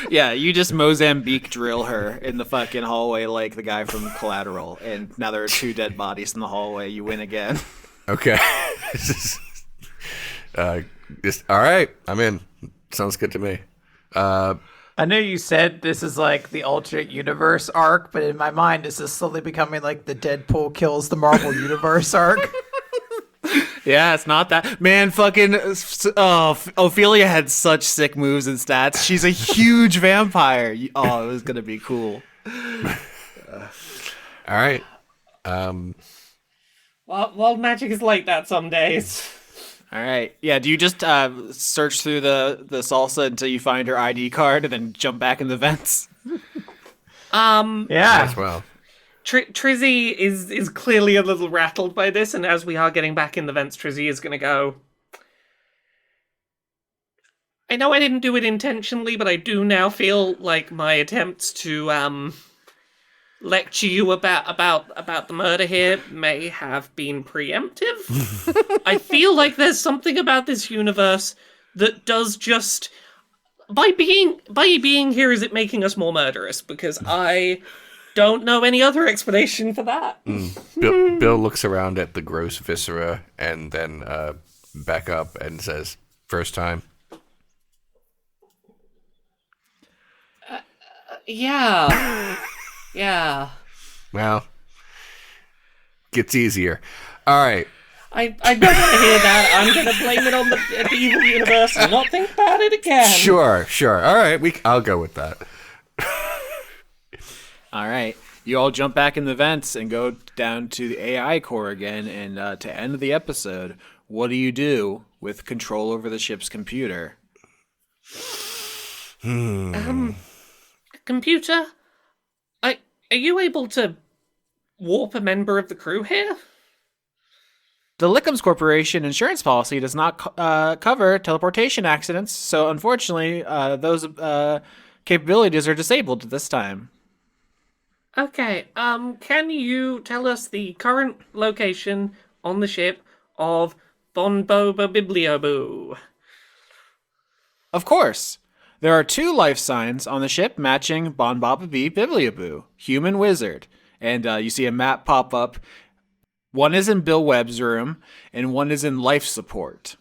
Speaker 4: Yeah, you just Mozambique drill her in the fucking hallway like the guy from Collateral, and now there are 2 dead bodies in the hallway. You win again.
Speaker 2: Okay. All right. I'm in. Sounds good to me.
Speaker 5: I know you said this is like the alternate universe arc, but in my mind, this is slowly becoming like the Deadpool kills the Marvel Universe arc.
Speaker 4: Yeah, it's not that. Man, fucking Ophelia had such sick moves and stats. She's a huge vampire. Oh, it was going to be cool.
Speaker 2: All right.
Speaker 3: Well, magic is like that some days.
Speaker 4: All right. Yeah, do you just search through the salsa until you find her ID card and then jump back in the vents?
Speaker 5: Yeah.
Speaker 2: As well.
Speaker 3: Trizzy is clearly a little rattled by this, and as we are getting back in the vents, Trizzy is going to go, I know I didn't do it intentionally, but I do now feel like my attempts to lecture you about the murder here may have been preemptive. I feel like there's something about this universe that does just by being here, is it making us more murderous? Because I don't know any other explanation for that.
Speaker 2: Bill looks around at the gross viscera and then back up and says, "First time."
Speaker 3: Yeah. Yeah.
Speaker 2: Well, gets easier. All right.
Speaker 3: I don't want to hear that. I'm going to blame it on the evil universe and not think about it again.
Speaker 2: Sure. All right, I'll go with that.
Speaker 4: All right. You all jump back in the vents and go down to the AI core again. And to end the episode, what do you do with control over the ship's computer?
Speaker 3: Computer, are you able to warp a member of the crew here?
Speaker 4: The Lickums Corporation insurance policy does not cover teleportation accidents, so unfortunately, those capabilities are disabled at this time.
Speaker 3: Okay, can you tell us the current location on the ship of Bonboba Biblioboo?
Speaker 4: Of course. There are 2 life signs on the ship matching Bon Baba Bee Biblioboo, human wizard. And you see a map pop up. One is in Bill Webb's room, and one is in life support.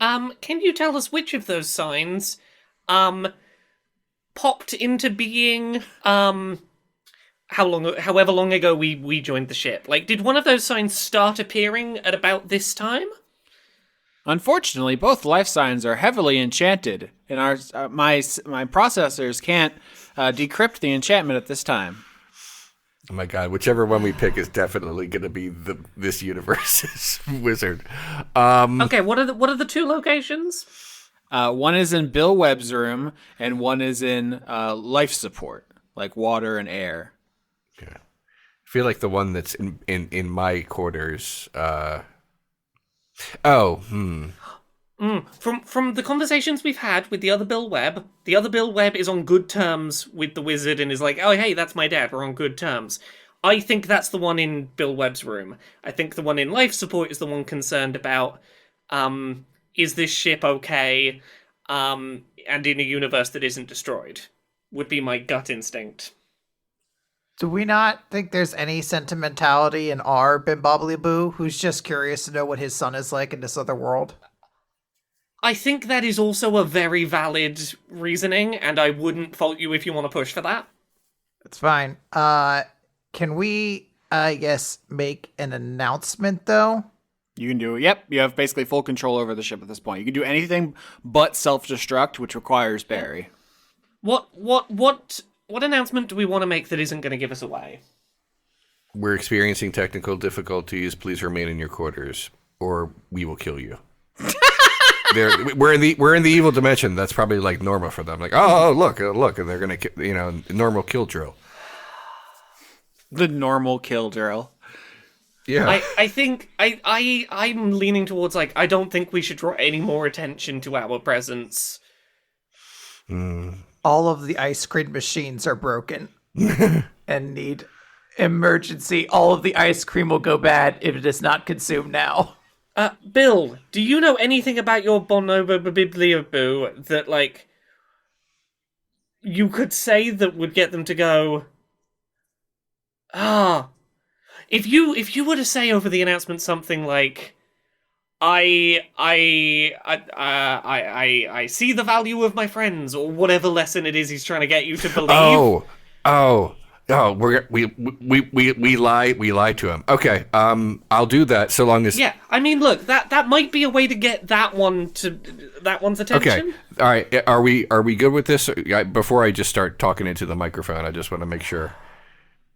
Speaker 3: Can you tell us which of those signs, popped into being, however long ago we joined the ship? Like, did one of those signs start appearing at about this time?
Speaker 4: Unfortunately, both life signs are heavily enchanted, and my processors can't decrypt the enchantment at this time.
Speaker 2: Oh my god, whichever one we pick is definitely going to be this universe's wizard.
Speaker 3: Okay, what are the 2 locations?
Speaker 4: One is in Bill Webb's room, and one is in life support, like water and air.
Speaker 2: Yeah. I feel like the one that's in my quarters. From
Speaker 3: the conversations we've had with the other Bill Webb is on good terms with the wizard and is like, oh, hey, that's my dad, we're on good terms. I think that's the one in Bill Webb's room. I think the one in life support is the one concerned about, is this ship okay, and in a universe that isn't destroyed, would be my gut instinct.
Speaker 5: Do we not think there's any sentimentality in our Bimbobbly who's just curious to know what his son is like in this other world?
Speaker 3: I think that is also a very valid reasoning, and I wouldn't fault you if you want to push for that.
Speaker 5: It's fine. Can we, I guess, make an announcement, though?
Speaker 4: You can do it. Yep, you have basically full control over the ship at this point. You can do anything but self-destruct, which requires Barry.
Speaker 3: What announcement do we want to make that isn't going to give us away?
Speaker 2: We're experiencing technical difficulties. Please remain in your quarters, or we will kill you. We're in the evil dimension. That's probably like normal for them. Like, oh, look, and they're gonna, normal kill drill.
Speaker 4: The normal kill drill.
Speaker 2: Yeah.
Speaker 3: I think I'm leaning towards like I don't think we should draw any more attention to our presence.
Speaker 5: All of the ice cream machines are broken and need emergency. All of the ice cream will go bad if it is not consumed now.
Speaker 3: Bill, do you know anything about your Bonobo Biblioboo that, like, you could say that would get them to go, if you were to say over the announcement something like, I see the value of my friends, or whatever lesson it is he's trying to get you to believe. We lie to him. Okay, I'll do that so long as. Yeah, I mean, look, that might be a way to get that one's attention.
Speaker 2: Okay, all right. Are we good with this? Before I just start talking into the microphone, I just want to make sure.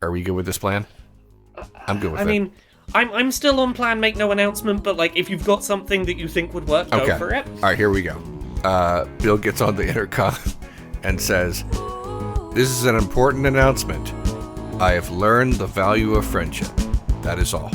Speaker 2: Are we good with this plan? I'm good with it.
Speaker 3: I mean, I'm still on plan. Make no announcement, but like, if you've got something that you think would work, go for it.
Speaker 2: All right, here we go. Bill gets on the intercom and says, "This is an important announcement. I have learned the value of friendship. That is all."